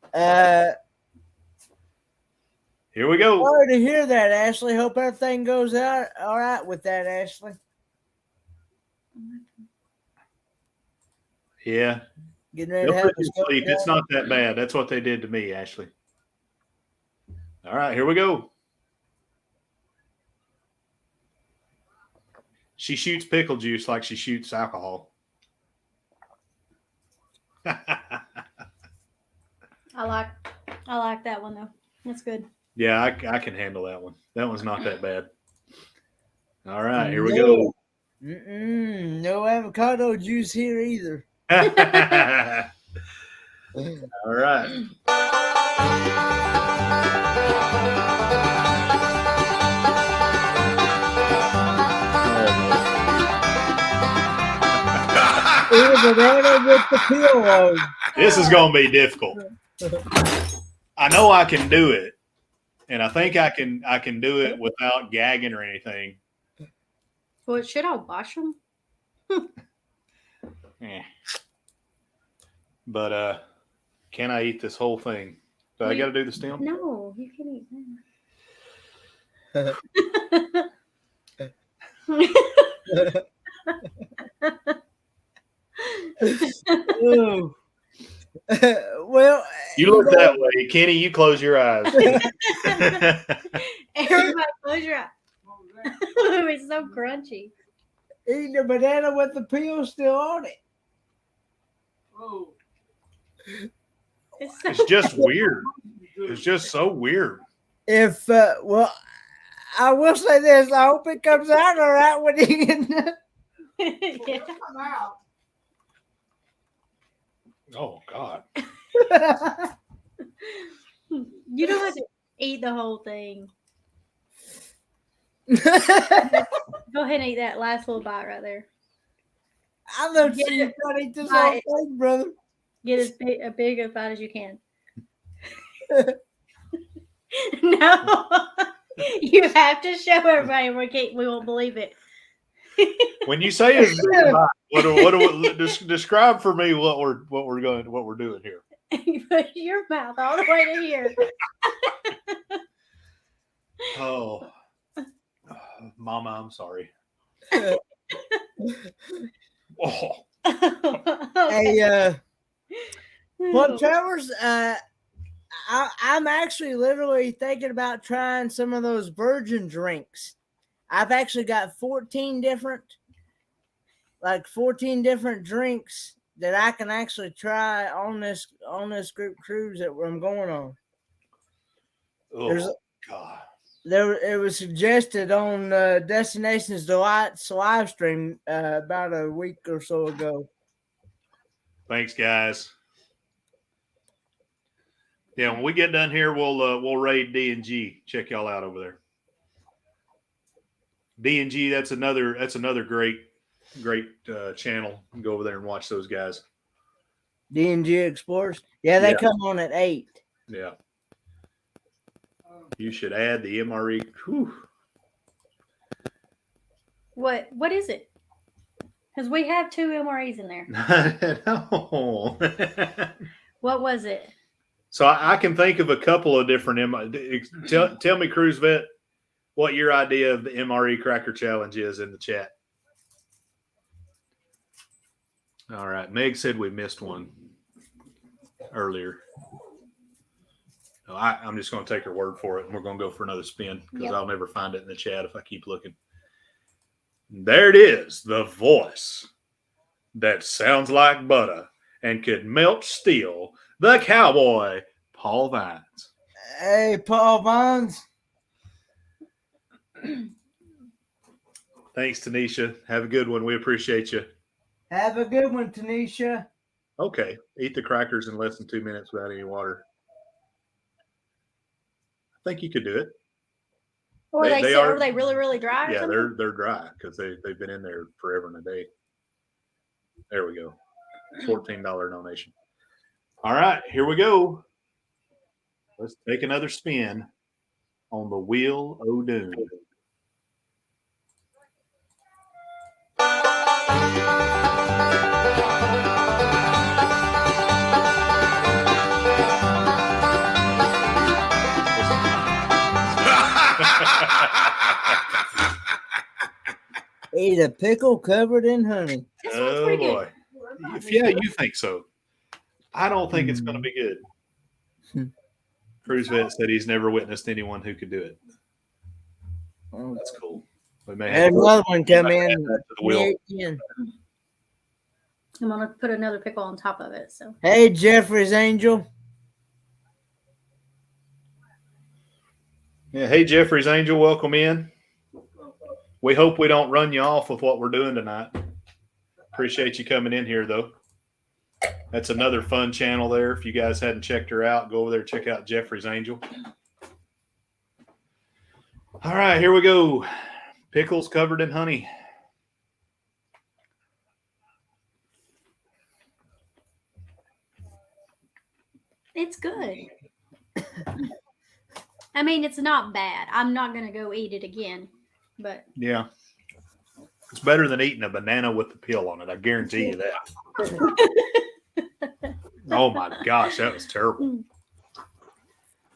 Here we go. Sorry to hear that, Ashley. Hope everything goes out all right with that, Ashley. Yeah. Getting ready They'll to have put you to sleep. It's not that bad. That's what they did to me, Ashley. All right, here we go. She shoots pickle juice like she shoots alcohol. I like that one though. That's good. Yeah, I can handle that one. That one's not that bad. All right, here we go. No avocado juice here either. All right. Banana with the pillow. This is going to be difficult. I know I can do it, and I think I can do it without gagging or anything. Well, should I wash them? But can I eat this whole thing? Do I got to do the stem? No, you can eat Ooh. Well, You look that way, Kenny. You close your eyes. Everybody close your eyes. It's so crunchy. eating a banana with the peel still on it. Oh. It's just weird. It's just so weird. If well, I will say this: I hope it comes out all right when you get. Yeah. Come out. Oh God. You don't have to eat the whole thing. I Go ahead and eat that last little bite right there. love to see you try to eat this whole thing, brother. Get as big a bite as you can. No, you have to show everybody. We won't believe it. When you say it's describe for me what we're doing here. You put your mouth all the way to here. Oh, Mama, I'm sorry. Oh. Hey, Plum Towers, I'm actually literally thinking about trying some of those virgin drinks. I've actually got 14 different drinks that I can actually try on this group cruise that I'm going on. Oh, God. It was suggested on Destinations Delight's live stream about a week or so ago. Thanks, guys. Yeah, when we get done here, we'll raid D&G. Check y'all out over there. D&G, that's another great channel. Go over there and watch those guys. D&G Explorers. Yeah, they come on at 8. Yeah. You should add the MRE. Whew. What is it? Because we have 2 MREs in there. No. What was it? So I can think of a couple of different tell me, Cruise Vet, what your idea of the MRE Cracker Challenge is in the chat. All right. Meg said we missed one earlier. No, I'm just going to take her word for it, and we're going to go for another spin because I'll never find it in the chat if I keep looking. There it is, the voice that sounds like butter and could melt steel, the cowboy, Paul Vines. Hey, Paul Vines. Thanks, Tanisha. Have a good one. We appreciate you. Have a good one, Tanisha. Okay. Eat the crackers in less than 2 minutes without any water. I think you could do it. Or are they really, really dry? Yeah, they're dry because they've been in there forever and a day. There we go. $14 donation. All right, here we go. Let's take another spin on the Wheel o' Doom. Eat a pickle covered in honey. Oh boy! Yeah, you think so? I don't think it's going to be good. Cruise Vet said he's never witnessed anyone who could do it. Oh, that's cool. We may have another one come in. I'm gonna put another pickle on top of it. So hey, Jeffrey's Angel. Yeah, hey Jeffrey's Angel, welcome in. We hope we don't run you off with what we're doing tonight. Appreciate you coming in here, though. That's another fun channel there. If you guys hadn't checked her out, go over there and check out Jeffrey's Angel. All right, here we go. Pickles covered in honey. it's good. I mean, it's not bad. I'm not going to go eat it again, but yeah, it's better than eating a banana with the peel on it. I guarantee you that. Oh my gosh, that was terrible.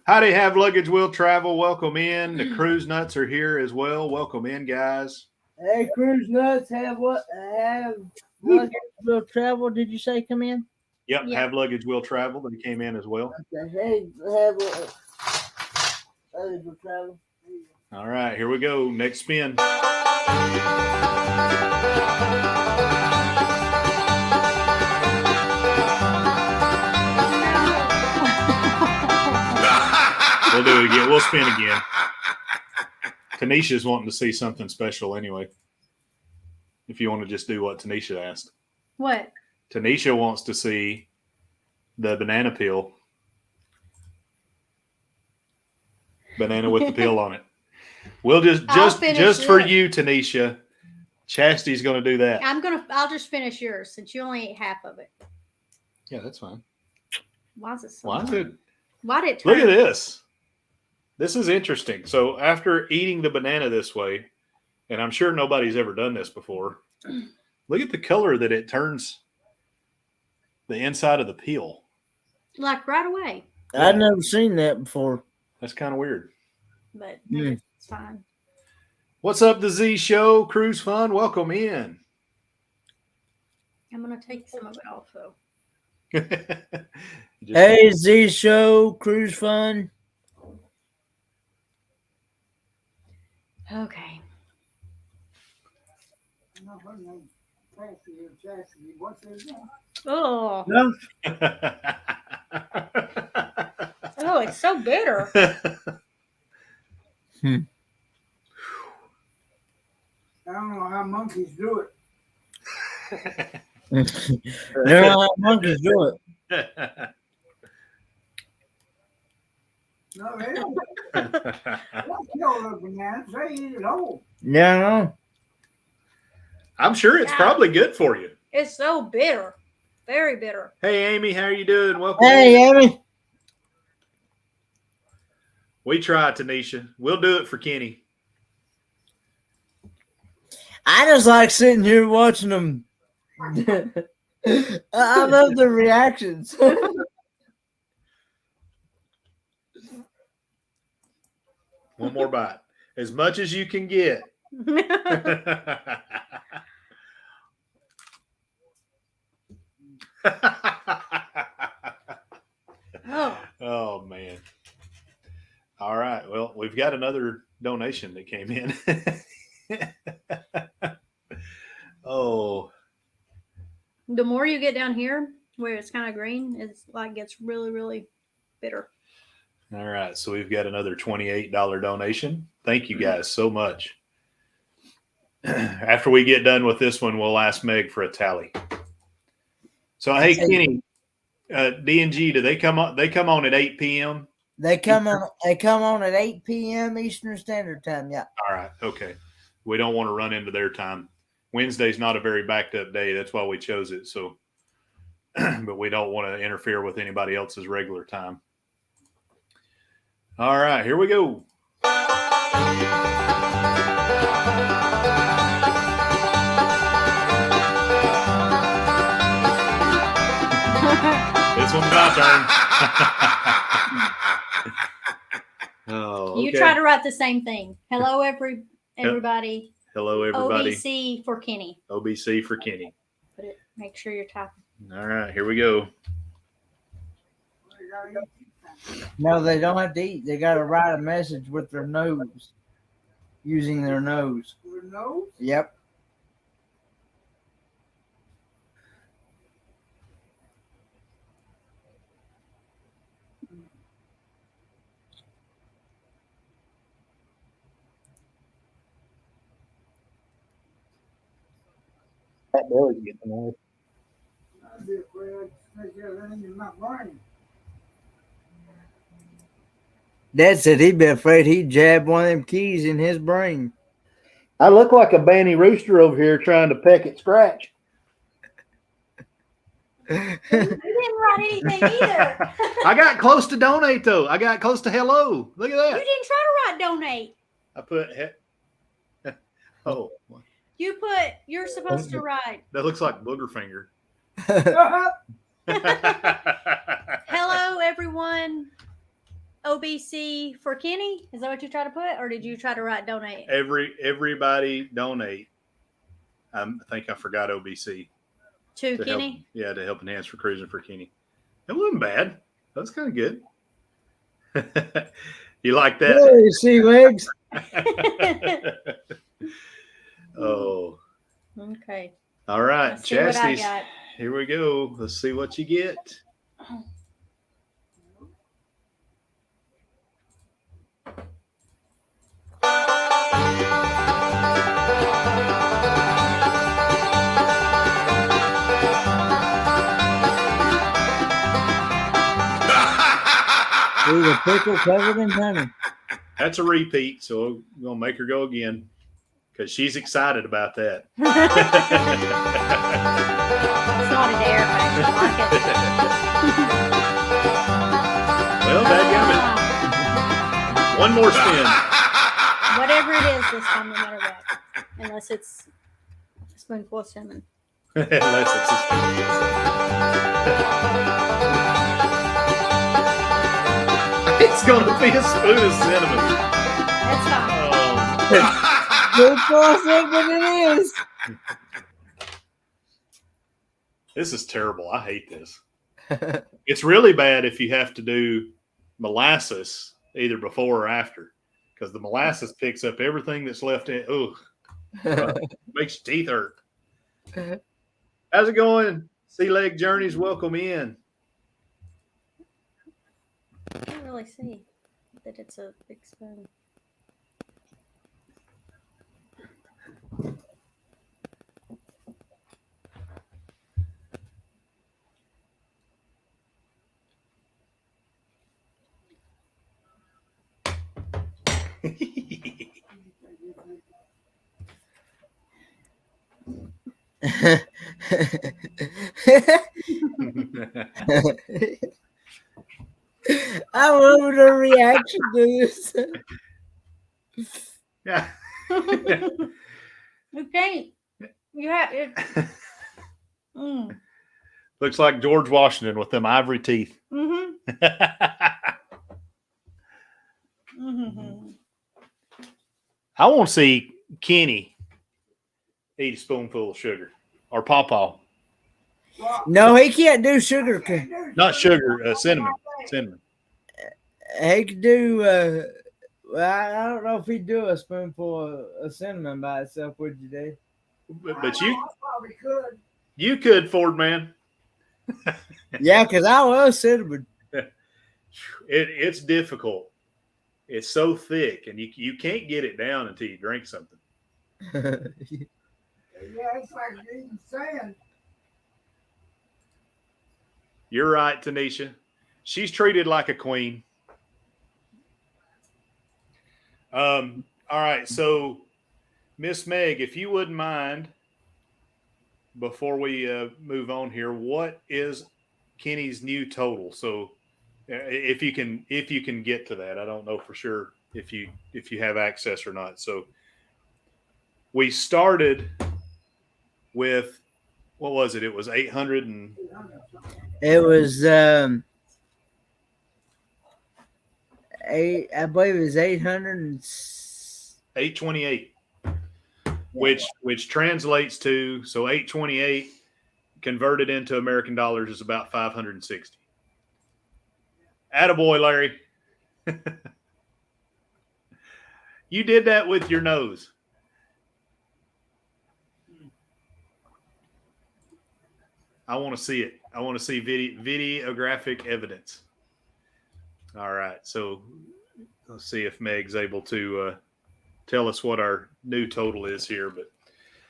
Howdy, Have Luggage Will Travel. Welcome in. The Cruise Nuts are here as well. Welcome in, guys. Hey, Cruise Nuts, Have Luggage Will Travel. Did you say come in? Yep, yeah. Have Luggage Will Travel. They came in as well. Okay. Hey, Have Luggage Will Travel. All right, here we go. Next spin. We'll do it again. We'll spin again. Tanisha's wanting to see something special anyway. If you want to just do what Tanisha asked. What? Tanisha wants to see the banana peel banana with the peel on it. We'll I'll finish just for it. you, Tanisha. Chastity's going to do that. I'll just finish yours since you only ate half of it. Yeah, that's fine. Why is it so Why is hard? it? Why did it Look turn? at this. This is interesting. So after eating the banana this way, and I'm sure nobody's ever done this before, look at the color that it turns the inside of the peel. Like right away. I've never seen that before. That's kind of weird. But Mm. it's fine. What's up, the Z Show? Cruise Fun, welcome in. I'm gonna take some of it off though. Hey, Z Show, Cruise Fun. Okay. No, her name, Chastity or Chastity. What's his name? Oh, No, oh, it's so bitter. I don't know how monkeys do it. they're not how monkeys do it. No, they don't. They don't kill the bananas. They eat it whole. No, I'm sure it's probably good for you. It's so bitter. Very bitter. Hey, Amy, how are you doing? Welcome. hey, Amy. We try, Tanisha. We'll do it for Kenny. I just like sitting here watching them. I love the reactions. One more bite. As much as you can get. Oh, Oh, man. All right. Well, we've got another donation that came in. Oh, the more you get down here where it's kind of green, it's like gets really, really bitter. all right. So we've got another $28 donation. Thank you guys so much. After we get done with this one, we'll ask Meg for a tally. So, hey, Kenny, D&G, do they come on? They come on at 8 p.m.? They come on at 8 p.m. Eastern Standard Time. Yeah. All right. Okay. We don't want to run into their time. Wednesday's not a very backed up day. That's why we chose it. So, but we don't want to interfere with anybody else's regular time. All right. Here we go. This one's my turn. Oh, okay. You try to write the same thing. Hello, everybody. Hello, everybody. OBC for Kenny. OBC for Kenny. Put it. Make sure you're typing. All right, here we go. No, they don't have to eat. They got to write a message with their nose, using their nose. With nose? Yep. That belly's getting annoyed. I'd be afraid I'd stick everything in my brain. Dad said he'd be afraid he'd jab one of them keys in his brain. I look like a banny rooster over here trying to peck at scratch. You didn't write anything either. I got close to donate though. I got close to hello. Look at You that. didn't try to write donate. I put oh, You put you're supposed to write that looks like booger finger. hello everyone. OBC for Kenny. Is that what you try to put, or did you try to write donate? Everybody donate. I think I forgot OBC To to Kenny. help, to help enhance for cruising for Kenny. It wasn't bad. That was kind of good. You like that? Hey, see legs. Oh, Okay. all right, Let's see what I Chastity's. got. Here we go. Let's see what you get. Ooh, the pickle covered in honey. That's a repeat, so we're gonna make her go again because she's excited about that. It's not a dare, but I like it. Well, dadgummit. One more spin. Whatever it is this time, no matter what. Unless it's a spoonful of cinnamon. Unless it's a spin. It's gonna be a spoon of cinnamon. That's fine. Good for cinnamon it is. This is terrible. I hate this. It's really bad if you have to do molasses either before or after, because the molasses picks up everything that's left in. Ooh, makes your teeth hurt. How's it going? Sea Leg Journeys, welcome in. I can't really see that it's a big spoon. I love the reaction to this. Yeah. You can't. You have it. Looks like George Washington with them ivory teeth. I want to see Kenny eat a spoonful of sugar or pawpaw. No, he can't do sugar. Not sugar, cinnamon. Cinnamon. He could do. Well, I don't know if he'd do a spoonful of cinnamon by itself. Would you, Dave? But you probably could. You could, Fordman. Yeah, because I love cinnamon. It's difficult. It's so thick, and you can't get it down until you drink something. Yeah, it's like eating sand. You're right, Tanisha. She's treated like a queen. All right, so Miss Meg, if you wouldn't mind, before we move on here, what is Kenny's new total? So if you can get to that, I don't know for sure if you have access or not. So we started with, what was it? It was 800 and it was I believe it was 828, which translates to, so 828 converted into American dollars is about 560. Attaboy, Larry. You did that with your nose. I want to see it. I want to see videographic evidence. All right. So let's see if Meg's able to tell us what our new total is here. But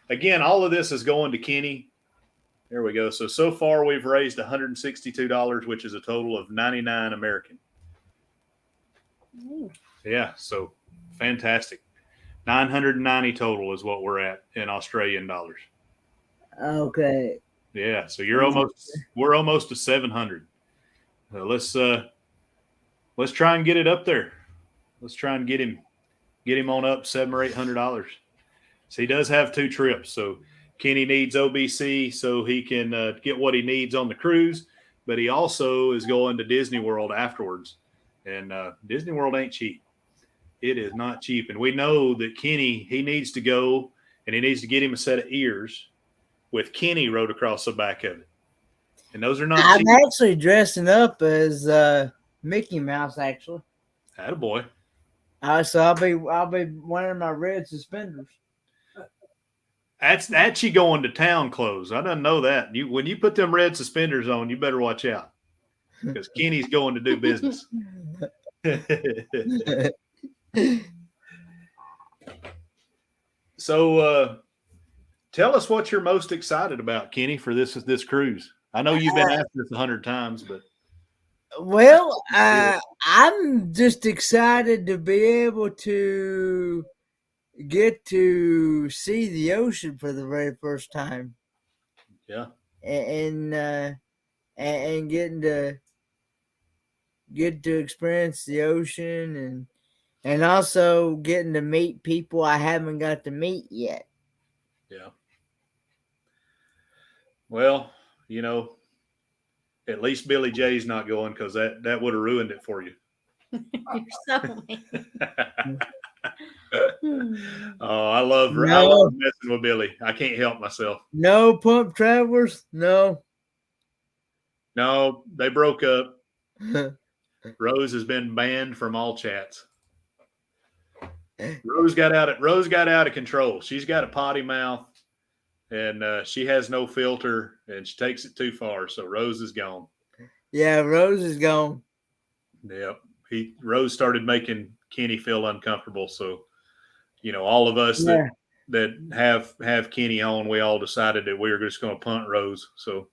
again, all of this is going to Kenny. There we go. So far we've raised $162, which is a total of 99 American. Ooh. Yeah. So fantastic. 990 total is what we're at in Australian dollars. Okay. Yeah. So we're almost to 700. Let's try and get it up there. Let's try and get him on up $700 or $800. So he does have 2 trips. So Kenny needs OBC so he can get what he needs on the cruise, but he also is going to Disney World afterwards. And Disney World ain't cheap. It is not cheap. And we know that Kenny, he needs to go and he needs to get him a set of ears with Kenny wrote across the back of it. And those are not I'm cheap. actually dressing up as Mickey Mouse, actually. Attaboy. So I'll be wearing my red suspenders. That's you going to town clothes. I didn't know that. When you put them red suspenders on, you better watch out because Kenny's going to do business. So tell us what you're most excited about, Kenny, for this cruise. I know you've been asked this 100 times, but Well, I'm just excited to be able to get to see the ocean for the very first time. Yeah. And getting to experience the ocean and also getting to meet people I haven't got to meet yet. Yeah. Well, at least Billy J's not going, because that would have ruined it for you. You're so mean. Oh, I love messing with Billy. I can't help myself. No Pump Travelers? No. No, they broke up. Rose has been banned from all chats. Rose got out of control. She's got a potty mouth, and she has no filter, and she takes it too far. So Rose is gone. Yeah, Rose is gone. Yep. Rose started making Kenny feel uncomfortable. So, all of us that have Kenny on, we all decided that we were just going to punt Rose. So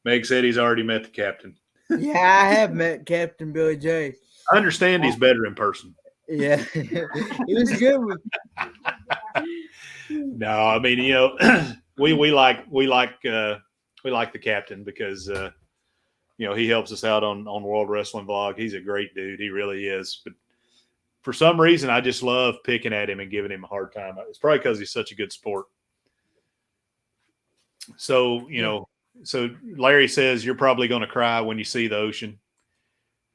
Meg said he's already met the captain. Yeah, I have met Captain Billy J. I understand he's better in person. Yeah, he was good with. No, I mean, we like the captain because he helps us out on World Wrestling Vlog. He's a great dude. He really is. But for some reason, I just love picking at him and giving him a hard time. It's probably because he's such a good sport. So, so Larry says you're probably going to cry when you see the ocean.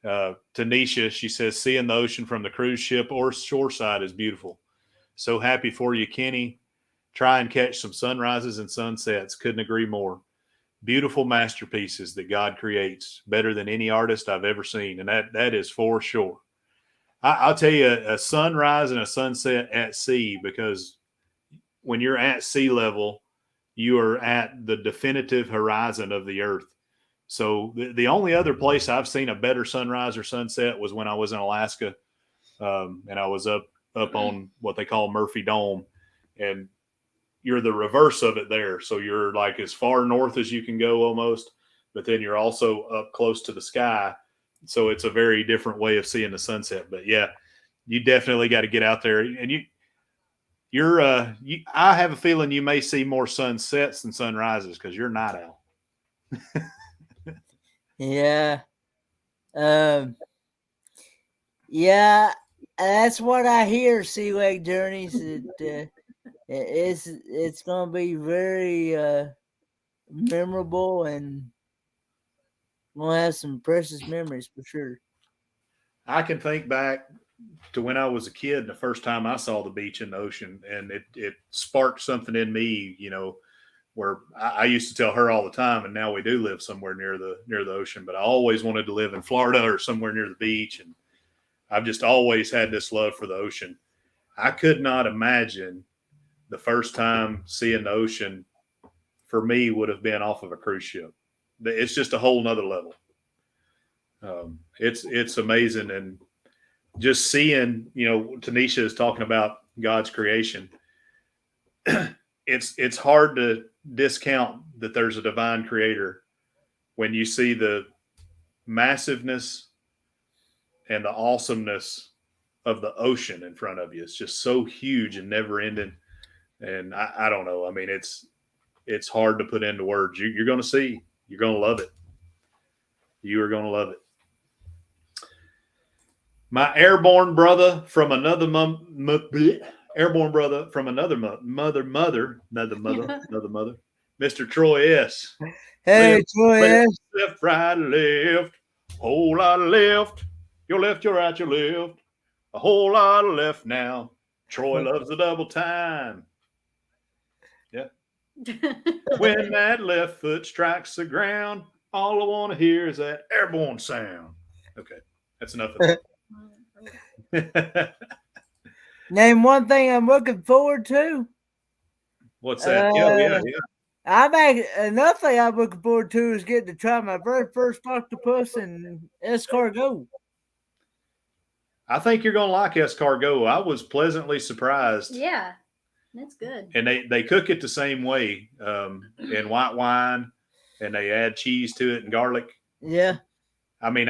Tanisha, she says, seeing the ocean from the cruise ship or shoreside is beautiful. So happy for you, Kenny. Try and catch some sunrises and sunsets. Couldn't agree more. Beautiful masterpieces that God creates, better than any artist I've ever seen. And that is for sure. I'll tell you, a sunrise and a sunset at sea, because when you're at sea level, you are at the definitive horizon of the earth. So the only other place I've seen a better sunrise or sunset was when I was in Alaska, and I was up on what they call Murphy Dome, and you're the reverse of it there. So you're like as far north as you can go almost, but then you're also up close to the sky. So it's a very different way of seeing the sunset. But yeah, you definitely got to get out there, and I have a feeling you may see more sunsets than sunrises because you're a night owl. Yeah. Yeah, that's what I hear, Sea Lake Journeys. It's going to be very memorable, and we'll have some precious memories for sure. I can think back to when I was a kid and the first time I saw the beach and the ocean, and it sparked something in me, where I used to tell her all the time, and now we do live somewhere near the ocean, but I always wanted to live in Florida or somewhere near the beach. And I've just always had this love for the ocean. I could not imagine the first time seeing the ocean for me would have been off of a cruise ship. It's just a whole nother level. It's amazing. And just seeing, Tanisha is talking about God's creation. It's hard to discount that there's a divine creator when you see the massiveness and the awesomeness of the ocean in front of you. It's just so huge and never ending. And I don't know. I mean, it's hard to put into words. You're going to see. You're going to love it. You are going to love it. My airborne brother from another airborne brother from another mother, Mr. Troy S. Hey, Troy S. Left, right, left, whole lot of left. Your left, your right, your left. A whole lot of left now. Troy loves the double time. Yeah. When that left foot strikes the ground, all I want to hear is that airborne sound. Okay, that's enough of that. Name one thing I'm looking forward to. What's that? Yeah. Another thing I'm looking forward to is getting to try my very first octopus and escargot. I think you're going to like escargot. I was pleasantly surprised. Yeah, that's good. And they cook it the same way, in white wine, and they add cheese to it and garlic. Yeah. I mean,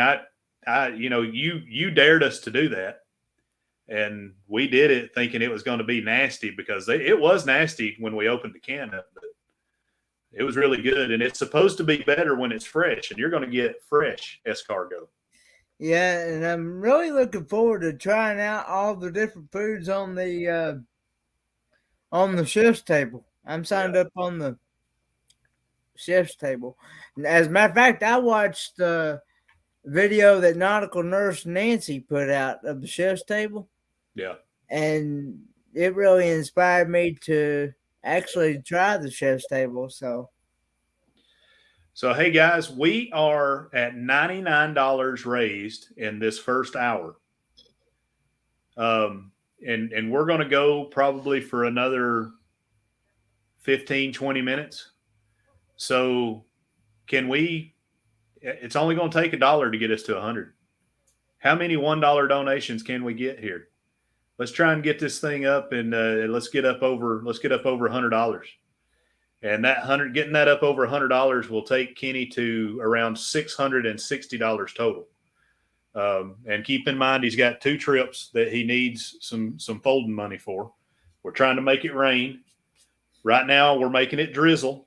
you dared us to do that, and we did it thinking it was going to be nasty because it was nasty when we opened the can up, but it was really good, and it's supposed to be better when it's fresh, and you're going to get fresh escargot. Yeah, and I'm really looking forward to trying out all the different foods on the chef's table. I'm signed up on the chef's table. As a matter of fact, I watched the video that nautical nurse Nancy put out of the chef's table. Yeah. And it really inspired me to actually try the chef's table. So, hey guys, we are at $99 raised in this first hour. And we're going to go probably for another 15, 20 minutes. So it's only going to take $1 to get us to 100. How many $1 donations can we get here? Let's try and get this thing up, and let's get up over $100. And getting that up over $100 will take Kenny to around $660 total. And keep in mind, he's got 2 trips that he needs some folding money for. We're trying to make it rain. Right now, we're making it drizzle.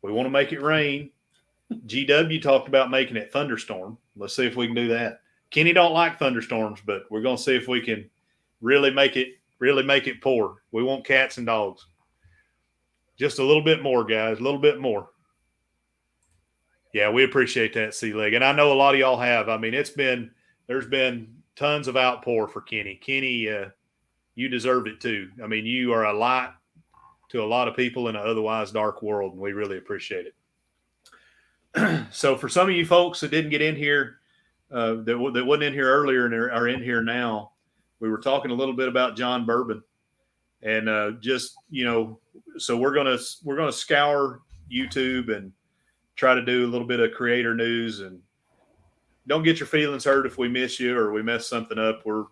We want to make it rain. GW talked about making it thunderstorm. Let's see if we can do that. Kenny don't like thunderstorms, but we're going to see if we can really make it pour. We want cats and dogs. Just a little bit more, guys. A little bit more. Yeah, we appreciate that, Sea-Leg. And I know a lot of y'all have. I mean, there's been tons of outpour for Kenny. Kenny, you deserve it too. I mean, you are a light to a lot of people in an otherwise dark world, and we really appreciate it. So for some of you folks that didn't get in here, that wasn't in here earlier and are in here now, we were talking a little bit about John Bourbon. And so we're gonna scour YouTube and try to do a little bit of creator news, and don't get your feelings hurt if we miss you or we mess something up. We're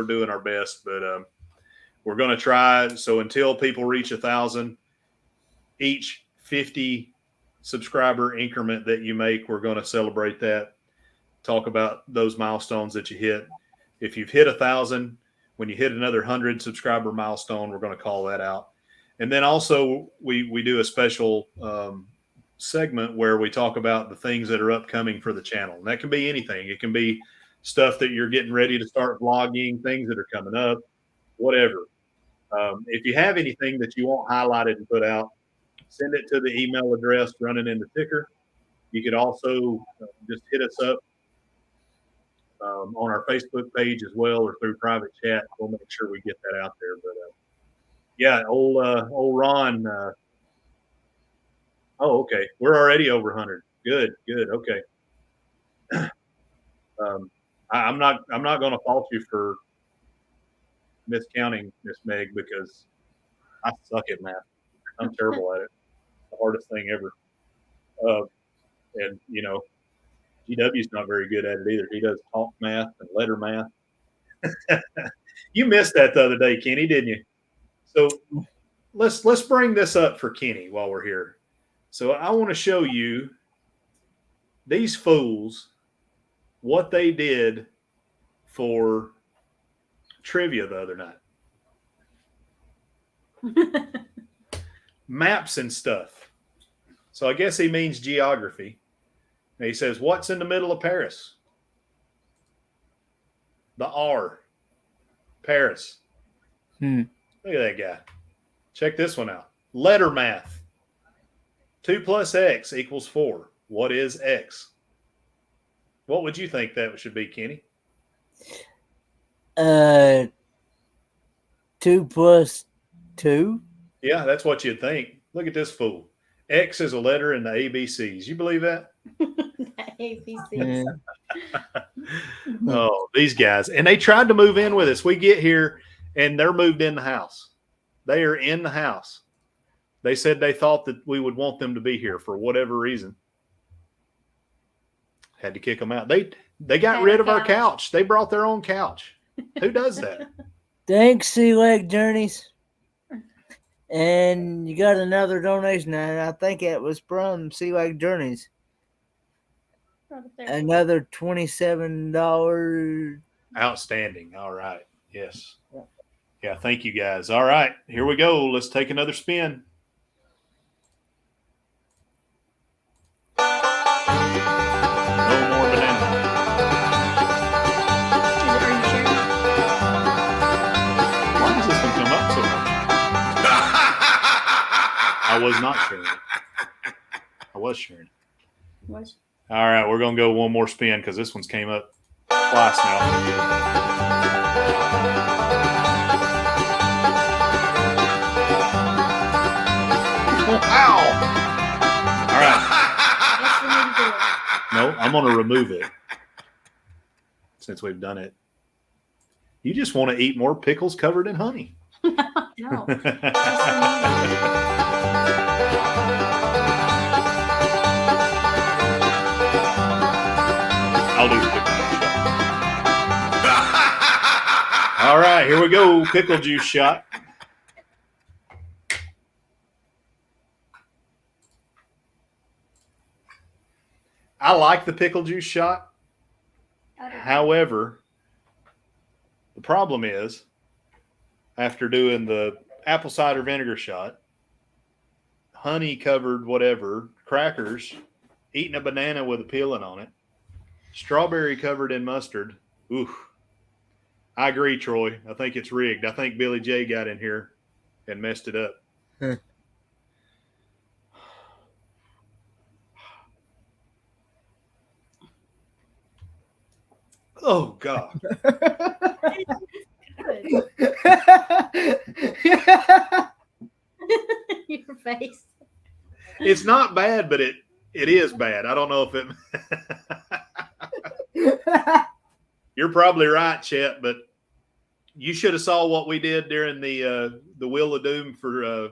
doing our best, but we're gonna try. So until people reach 1,000, each 50 subscriber increment that you make, we're gonna celebrate that. Talk about those milestones that you hit. If you've hit 1,000. When you hit another 100 subscriber milestone, we're going to call that out. And then also we do a special segment where we talk about the things that are upcoming for the channel. And that can be anything. It can be stuff that you're getting ready to start vlogging, things that are coming up, whatever. If you have anything that you want highlighted and put out, send it to the email address running in the ticker. You could also just hit us up on our Facebook page as well, or through private chat. We'll make sure we get that out there. But yeah, old Ron. Okay, we're already over 100. Good. Okay. I'm not going to fault you for miscounting, Miss Meg, because I suck at math. I'm terrible at it. The hardest thing ever. And GW's not very good at it either. He does talk math and letter math. You missed that the other day, Kenny, didn't you? So let's bring this up for Kenny while we're here. So I want to show you these fools what they did for trivia the other night. Maps and stuff. So I guess he means geography. And he says, what's in the middle of Paris? The R. Paris. Look at that guy. Check this one out. Letter math. 2 plus X equals 4. What is X? What would you think that should be, Kenny? 2 plus 2? Yeah, that's what you'd think. Look at this fool. X is a letter in the ABCs. You believe that? ABCs. Oh, these guys. And they tried to move in with us. We get here and they're moved in the house. They are in the house. They said they thought that we would want them to be here for whatever reason. Had to kick them out. They got rid of our couch. They brought their own couch. Who does that? Thanks, Sea Leg Journeys. And you got another donation, and I think it was from Sea Leg Journeys. Right up there. Another $27. Outstanding. All right. Yes. Yeah. Thank you guys. All right. Here we go. Let's take another spin. No more banana. Are you sharing? Why does this one come up so much? I was not sharing it. I was sharing it. Was. All right. We're going to go one more spin because this one's came up twice now. Wow. All right. Yes, we need to do it. No, I'm going to remove it since we've done it. You just want to eat more pickles covered in honey. No. I'll do the pickle juice shot. All right, here we go. Pickle juice shot. I like the pickle juice shot. However, the problem is after doing the apple cider vinegar shot, honey covered whatever, crackers, eating a banana with a peeling on it, strawberry covered in mustard. Ooh, I agree, Troy. I think it's rigged. I think Billy J got in here and messed it up. Oh, God. Your face. It's not bad, but it is bad. I don't know if it. You're probably right, Chet, but you should have saw what we did during the Wheel of Doom for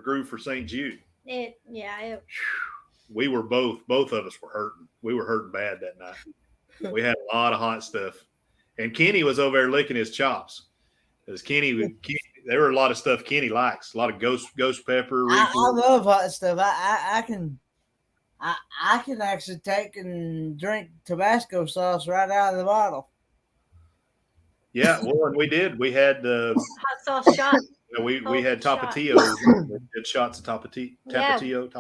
Groove for St. Jude. We were both of us were hurting. We were hurting bad that night. We had a lot of hot stuff, and Kenny was over there licking his chops. Because Kenny, there were a lot of stuff Kenny likes. A lot of ghost pepper. I love hot stuff. I can actually take and drink Tabasco sauce right out of the bottle. Yeah, well, and we did. We had the hot sauce shot. We had Tapatio. We did shots of Tapatio.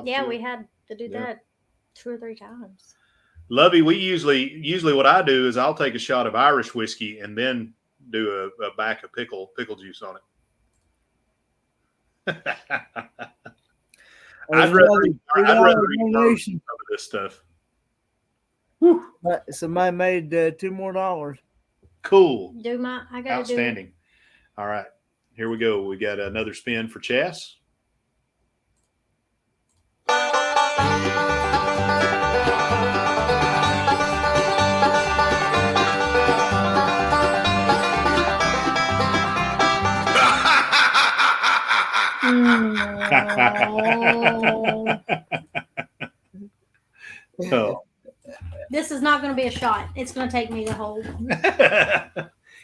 Yeah, we had to do that 2 or 3 times. Lovey, we usually what I do is I'll take a shot of Irish whiskey and then do a back of pickle juice on it. I'd rather eat some of this stuff. Whew. Somebody made $2 more. Cool. I got outstanding. All right, here we go. We got another spin for Chess. So this is not going to be a shot. It's going to take me to hold.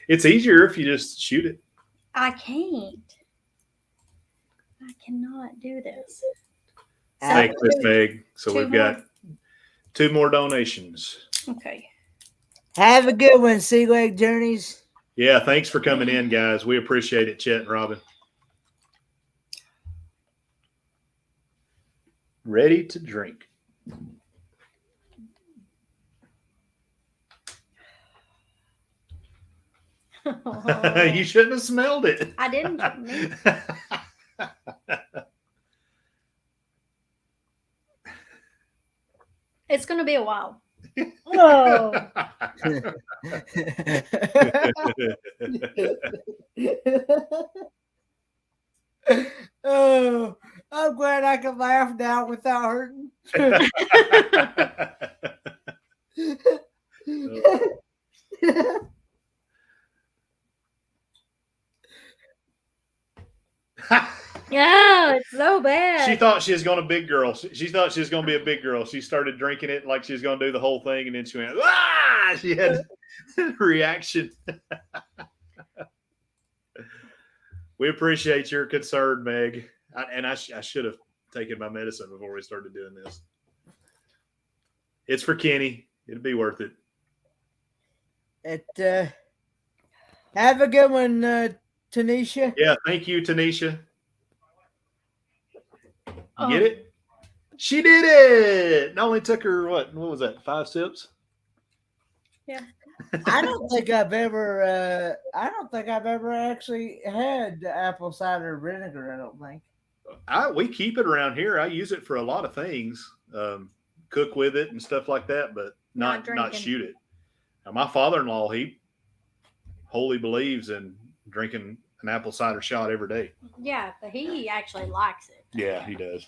It's easier if you just shoot it. I can't. I cannot do this. Thanks, Miss Meg. So we've got 2 more donations. Okay. Have a good one, Sea Lake Journeys. Yeah, thanks for coming in, guys. We appreciate it, Chet and Robin. Ready to drink. You shouldn't have smelled it. I didn't. It's going to be a while. Oh. Oh, I'm glad I can laugh now without hurting. Yeah, it's so bad. She thought she was going to big girl. She thought she was going to be a big girl. She started drinking it like she was going to do the whole thing, and then she went, ah! She had a reaction. We appreciate your concern, Meg. I should have taken my medicine before we started doing this. It's for Kenny. It'll be worth it. Have a good one, Tanisha. Yeah, thank you, Tanisha. Oh. Get it? She did it. It only took her what was that? 5 sips? Yeah. I don't think I've ever actually had apple cider vinegar. I don't think. We keep it around here. I use it for a lot of things. Cook with it and stuff like that, but not shoot it. Now, my father-in-law, he wholly believes in drinking an apple cider shot every day. Yeah, but he actually likes it. Yeah, he does.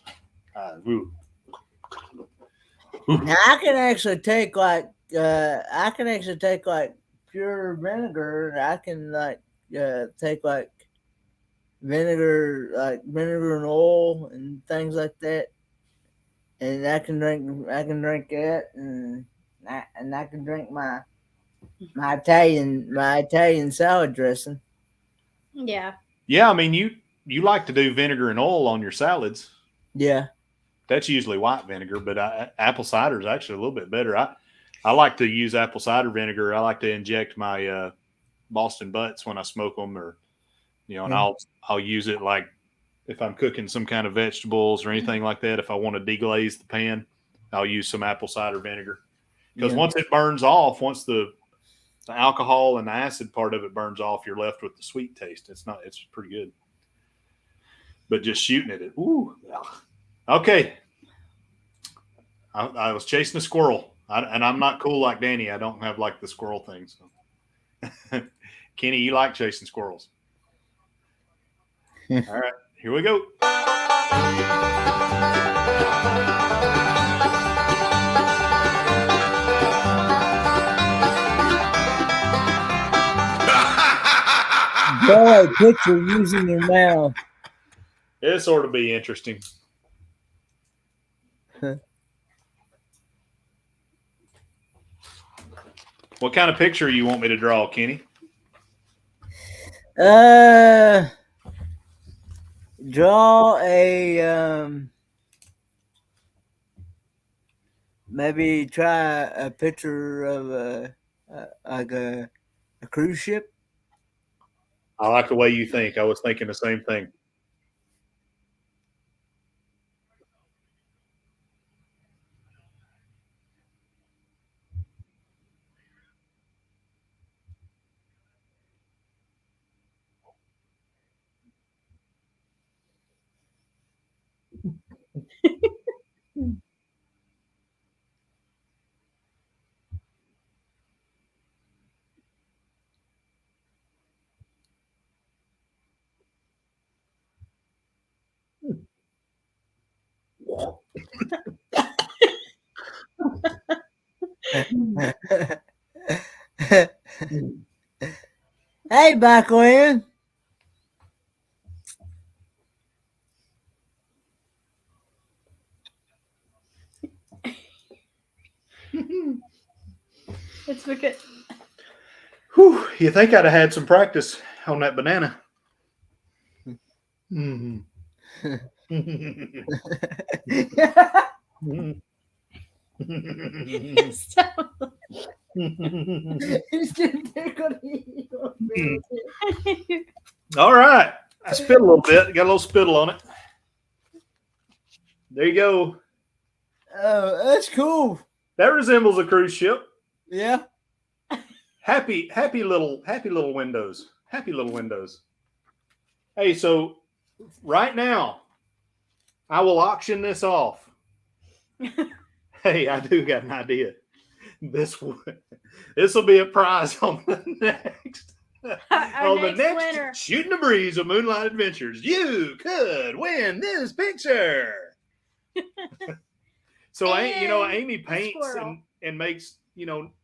Now I can actually take like pure vinegar. I can take like vinegar and oil and things like that, and I can drink that, and I can drink my Italian salad dressing. Yeah. Yeah, I mean you like to do vinegar and oil on your salads. Yeah. That's usually white vinegar, but apple cider is actually a little bit better. I like to use apple cider vinegar. I like to inject my Boston butts when I smoke them, or and I'll use it like if I'm cooking some kind of vegetables or anything like that. If I want to deglaze the pan, I'll use some apple cider vinegar because once it burns off, once the alcohol and the acid part of it burns off, you're left with the sweet taste. It's pretty good. But just shooting it, okay. I was chasing a squirrel, and I'm not cool like Danny. I don't have like the squirrel thing. So, Kenny, you like chasing squirrels? All right, here we go. Draw a picture using your mouth. This ought to be interesting. What kind of picture you want me to draw, Kenny? Draw a maybe try a picture of a cruise ship. I like the way you think. I was thinking the same thing. Hey, Bucklin. It's because Whew, you think I'd have had some practice on that banana? Mm-hmm. He's getting tickled. All right. I spit a little bit. Got a little spittle on it. There you go. Oh, that's cool. That resembles a cruise ship. Yeah. Happy little windows. Happy little windows. Hey, so right now, I will auction this off. Hey, I do got an idea. This will be a prize on the next winner. Shootin the Breeze of Moonlight Adventures. You could win this picture. So Amy paints and makes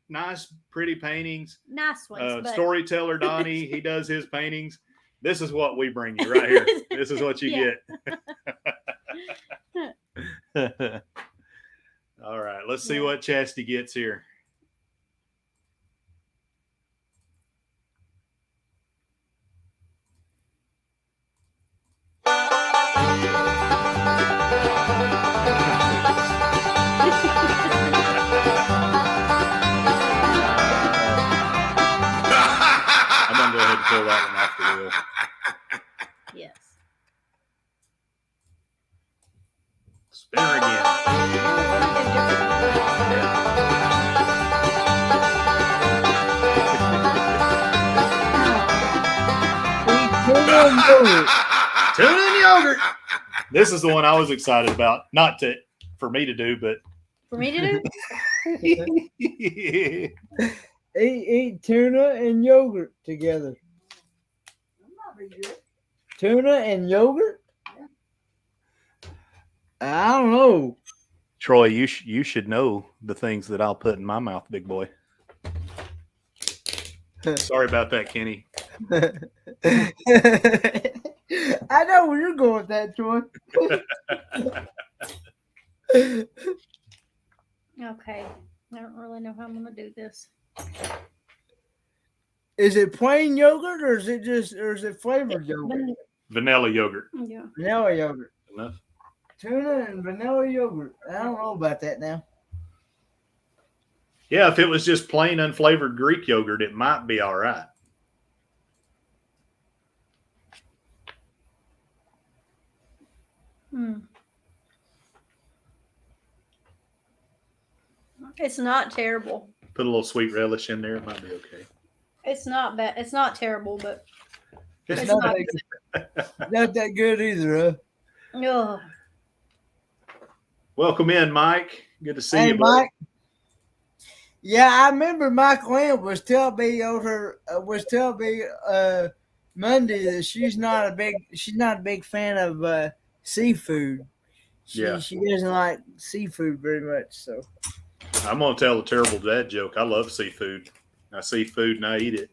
nice, pretty paintings. Nice ones. Storyteller Donnie, he does his paintings. This is what we bring you right here. This is what you get. All right, let's see what Chastity gets here. pull that one off the wheel. Yes. Spinner again. Tuna and yogurt. This is the one I was excited about. Not for me to do, but For me to do? Eat tuna and yogurt together. That might be good. Tuna and yogurt? I don't know. Troy, you should know the things that I'll put in my mouth, big boy. Sorry about that, Kenny. I know where you're going with that, Troy. Okay. I don't really know how I'm going to do this. Is it plain yogurt or is it flavored yogurt? Vanilla yogurt. Yeah. Vanilla yogurt. Enough. Tuna and vanilla yogurt. I don't know about that now. Yeah, if it was just plain unflavored Greek yogurt, it might be all right. It's not terrible. Put a little sweet relish in there, it might be okay. It's not bad. It's not terrible, but It's it's not, not not that good either, huh? Ugh. Welcome in, Mike. Good to see Hey, you, buddy. Mike. Yeah, I remember Mike Lamb was telling me Monday that she's not a big fan of seafood. She doesn't like seafood very much. So I'm gonna tell a terrible dad joke. I love seafood. I see food and I eat it.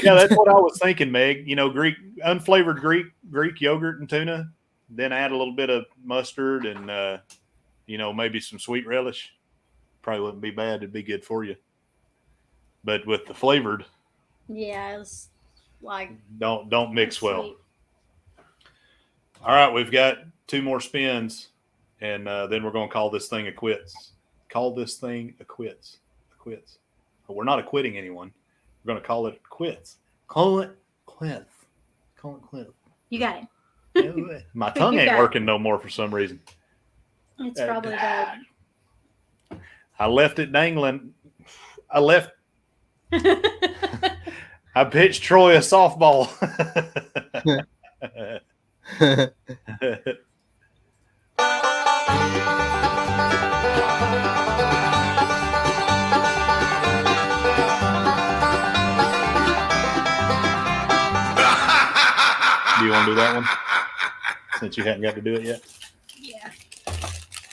Yeah, that's what I was thinking, Meg. You know, unflavored Greek yogurt and tuna. Then add a little bit of mustard and maybe some sweet relish. Probably wouldn't be bad. It'd be good for you. But with the flavored, Yeah, it's like don't mix well. sweet. All right, we've got 2 more spins, and then we're going to call this thing a quits. Call this thing a quits. Quits. But we're not acquitting anyone. We're going to call it quits. Call it quits. Call it quits. You got it. My tongue You ain't got it. working no more for some reason. It's probably bad. I left it dangling. I pitched Troy a softball. Do you want to do that one? Since you hadn't got to do it yet? Yeah.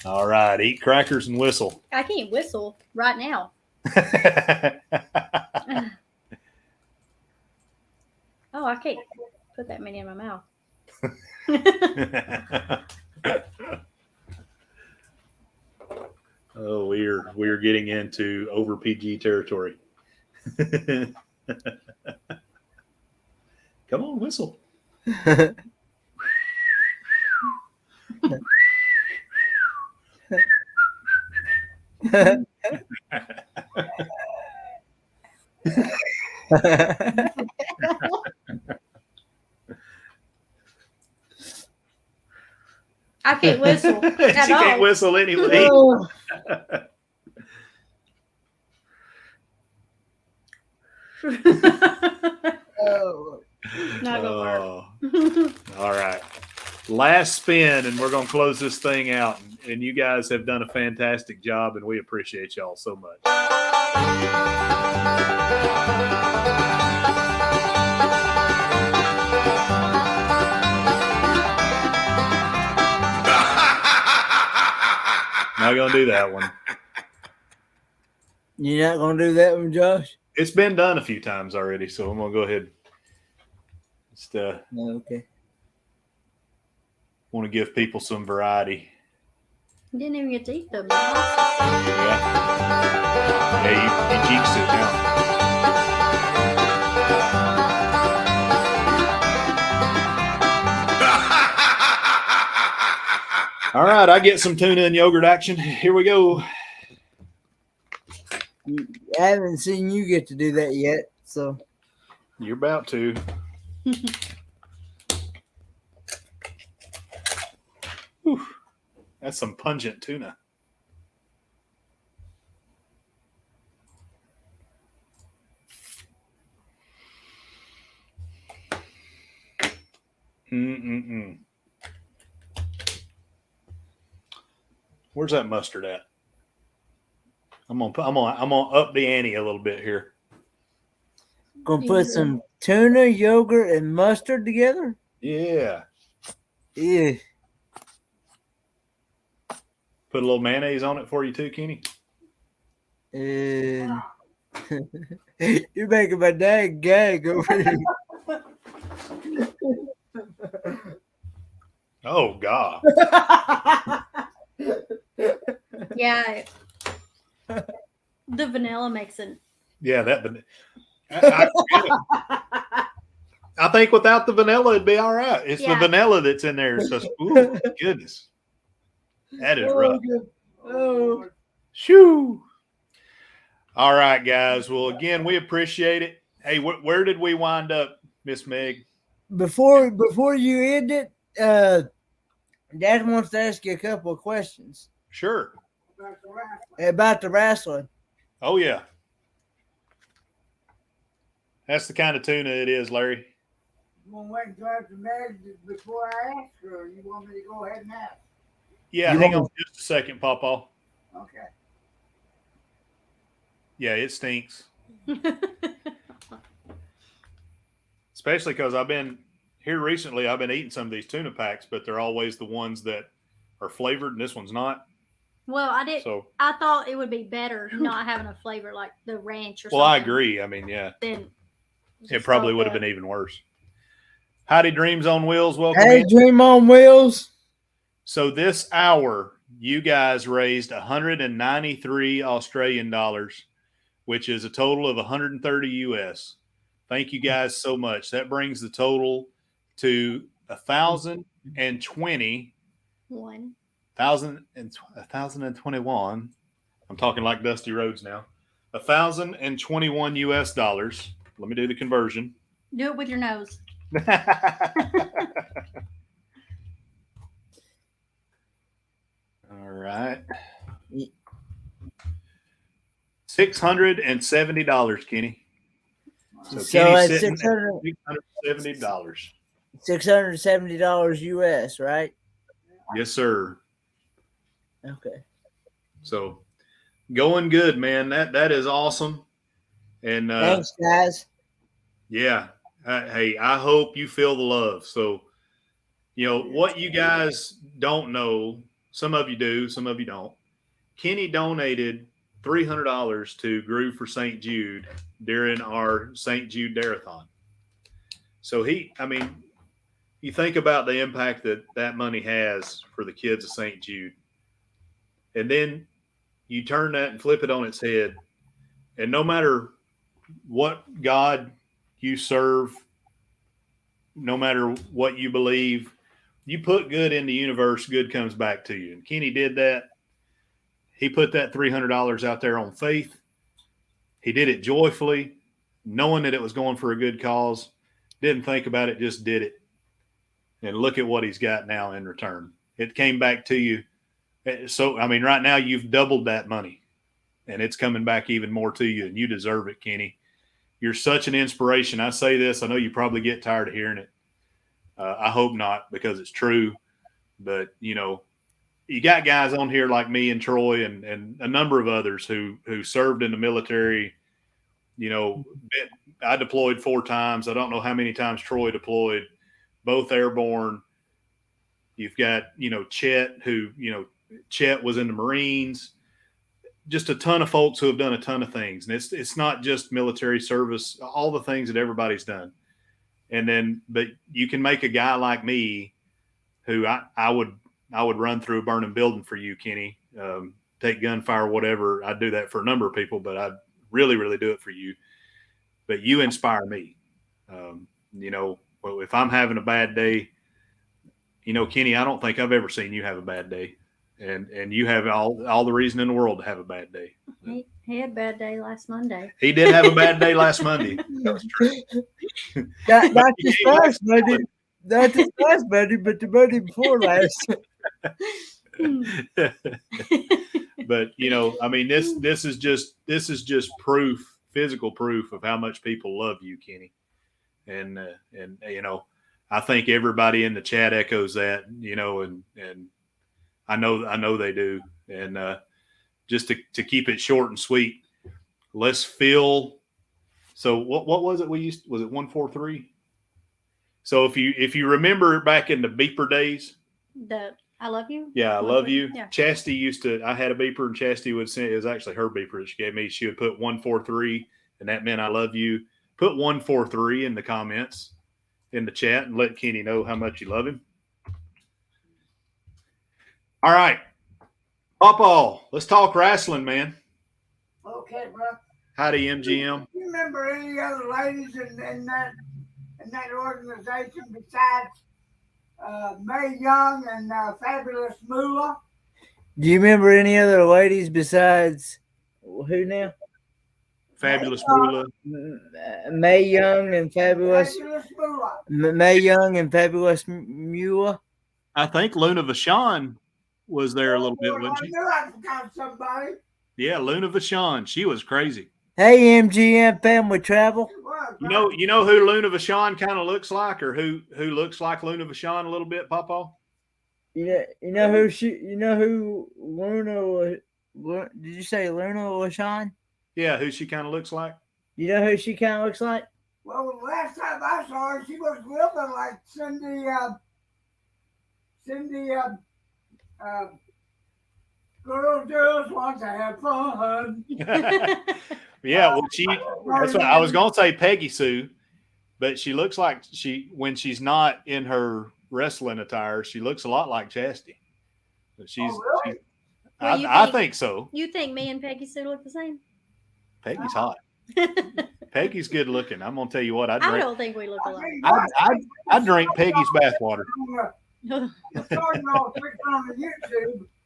All right. Eat crackers and whistle. I can't whistle right now. Oh, I can't put that many in my mouth. Oh, we're getting into over PG territory. Come on, whistle. I can't whistle She at all. can't whistle anyway. Oh. Not gonna work. Oh. All right. Last spin, and we're going to close this thing out. And you guys have done a fantastic job, and we appreciate y'all so much. Not going to do that one. You're not gonna do that one, Josh? It's been done a few times already, so I'm going to go ahead. Just Okay. want to give people some variety. You didn't even get to eat them. Yeah. Yeah, you cheeks it now. All right, I get some tuna and yogurt action. Here we go. I haven't seen you get to do that yet, so You're about to. Whew. That's some pungent tuna. Mm-mm-mm. Where's that mustard at? I'm gonna up the ante a little bit here. gonna put some tuna, yogurt, and mustard together. Yeah. Yeah. Put a little mayonnaise on it for you too, Kenny. And you're making my dad gag over here. Oh God. Yeah. The vanilla makes it. Yeah, I think without the vanilla, it'd be all right. It's the vanilla that's in there. So, ooh, goodness. That is rough. Oh. Shoo. All right, guys. Well, again, we appreciate it. Hey, where did we wind up, Miss Meg? Before you end it, Dad wants to ask you a couple of questions Sure. about the wrestling. Oh, yeah. That's the kind of tuna it is, Larry. You want to wait until after Meg before I ask her, or you want me to go ahead and ask? Yeah, hang on just a second, Pawpaw. Okay. Yeah, it stinks. Especially because I've been here recently. I've been eating some of these tuna packs, but they're always the ones that are flavored, and this one's not. Well, I did. So I thought it would be better not having a flavor like the ranch or something. well, I agree. I mean, yeah, Then it probably would have been even worse. Howdy, Dreams on Wheels. Welcome. Hey, in. Dream on Wheels. So this hour, you guys raised 193 Australian dollars, which is a total of 130 US. Thank you guys so much. That brings the total to 1,020. 1,021. I'm talking like Dusty Rhodes now. 1,021 US dollars. Let me do the conversion. Do it with your nose. All right. $670, Kenny. So Kenny's it's sitting at $670. $670 US, right? Yes, sir. Okay. So going good, man. That is awesome. And Thanks, guys. yeah. Hey, I hope you feel the love. So, what you guys don't know, some of you do, some of you don't. Kenny donated $300 to Groove for St. Jude during our St. Jude Dare-a-thon. So you think about the impact that money has for the kids of St. Jude. And then you turn that and flip it on its head. And no matter what God you serve, no matter what you believe, you put good in the universe, good comes back to you. And Kenny did that. He put that $300 out there on faith. He did it joyfully, knowing that it was going for a good cause. Didn't think about it, just did it. And look at what he's got now in return. It came back to you. So, right now you've doubled that money, and it's coming back even more to you, and you deserve it, Kenny. You're such an inspiration. I say this. I know you probably get tired of hearing it. I hope not, because it's true. But, you got guys on here like me and Troy and a number of others who served in the military. I deployed 4 times. I don't know how many times Troy deployed, both airborne. You've got, Chet, who, Chet was in the Marines. Just a ton of folks who have done a ton of things. And it's not just military service, all the things that everybody's done. But you can make a guy like me who I would run through a burning building for you, Kenny, take gunfire, whatever. I'd do that for a number of people, but I'd really, really do it for you. But you inspire me. If I'm having a bad day, You know, Kenny, I don't think I've ever seen you have a bad day, and you have all the reason in the world to have a bad day. He had a bad day last Monday. He did have a bad day last Monday. That was true. Not this last Monday. Not this last Monday, but the Monday before last. But you know, I mean, this is just proof, physical proof of how much people love you, Kenny, and you know, I think everybody in the chat echoes that, you know, and I know they do, and just to keep it short and sweet, let's fill. So what was it we used? Was it 143? So if you remember back in the beeper days, I love you. yeah, I love you. Yeah. Chastity used to. I had a beeper, and Chastity would send. It was actually her beeper that she gave me. She would put 143, and that meant I love you. Put 143 in the comments in the chat, and let Kenny know how much you love him. All right, Papa, let's talk wrestling, man. Okay, bro. Howdy, MGM. Do you remember any other ladies in that organization besides Mae Young and Fabulous Moolah? Do you remember any other ladies besides who now? Fabulous Moolah. Mae Young and Fabulous. Fabulous Moolah. Mae Young and Fabulous Mula. I think Luna Vachon was there a little bit, wasn't I she? knew I forgot somebody. Yeah, Luna Vachon. She was crazy. Hey, MGM Family Travel. You know who Luna Vachon kind of looks like, or who looks like Luna Vachon a little bit, Papa? You know who Luna? Did you say Luna LaShawn? Yeah, who she kind of looks like. You know who she kind of looks like? Well, the last time I saw her, she was a little bit like Cindy. Girls just want to have fun. Yeah, well, that's what I was gonna say, Peggy Sue, but she looks like when she's not in her wrestling attire, she looks a lot like Chastity. But Really? I think so. You think me and Peggy Sue look the same? Peggy's hot. Peggy's good looking. I'm gonna tell you what, I don't think we look alike. I drink Peggy's bathwater. Starting off on the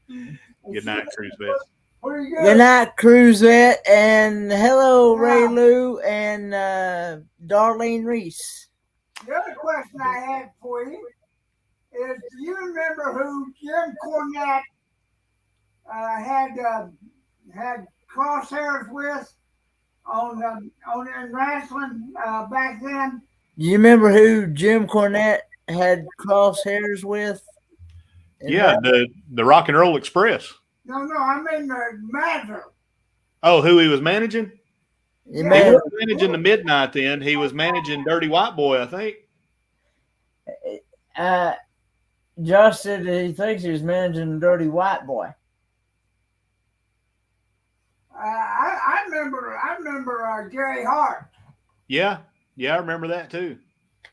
YouTube. Good night, Cruise Vet. Good night, Cruise Vet, and hello, Ray Lou and Darlene Reese. The other question I had for you is, do you remember who Jim Cornette had crosshairs with on in wrestling back then? You remember who Jim Cornette had crosshairs with? Yeah, the Rock and Roll Express. No, I mean the manager. Oh, who he was managing? He He was managing the Midnight then. He was managing Dirty White Boy, I think. Josh said that he thinks he was managing Dirty White Boy. I remember Gary Hart. Yeah, I remember that too.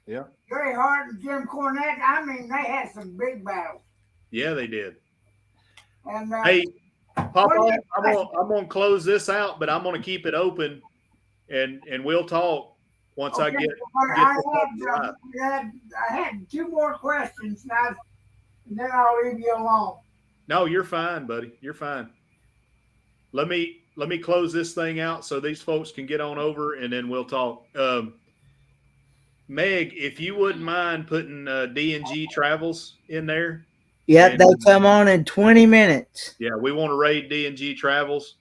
Yeah. Gary Hart and Jim Cornette. I mean, they had some big battles. Yeah, they did. And Hey, Papa, I'm gonna close this out, but I'm gonna keep it open, and we'll talk once I get. I had two more questions, and then I'll leave you alone. No, you're fine, buddy. You're fine. Let me close this thing out so these folks can get on over, and then we'll talk. Meg, if you wouldn't mind putting D&G Travels in there. Yep, they come on in 20 minutes. Yeah, we want to raid D&G Travels.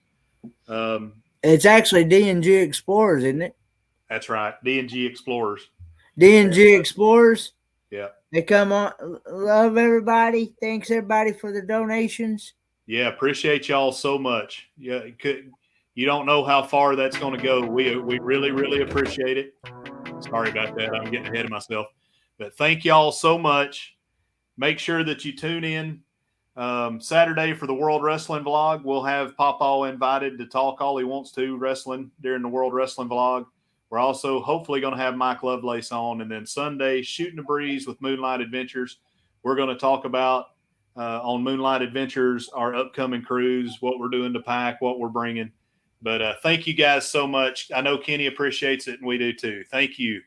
It's actually D&G Explorers, isn't it? That's right, D&G Explorers. D&G Explorers. Yeah. They come on. Love everybody. Thanks everybody for the donations. Yeah, appreciate y'all so much. Yeah, you don't know how far that's going to go. We really, really appreciate it. Sorry about that. I'm getting ahead of myself. But thank y'all so much. Make sure that you tune in Saturday for the World Wrestling Vlog. We'll have Papa invited to talk all he wants to wrestling during the World Wrestling Vlog. We're also hopefully going to have Mike Lovelace on. And then Sunday, Shootin the Breeze with Moonlight Adventures. We're going to talk about on Moonlight Adventures, our upcoming cruise, what we're doing to pack, what we're bringing. But thank you guys so much. I know Kenny appreciates it, and we do too. Thank you.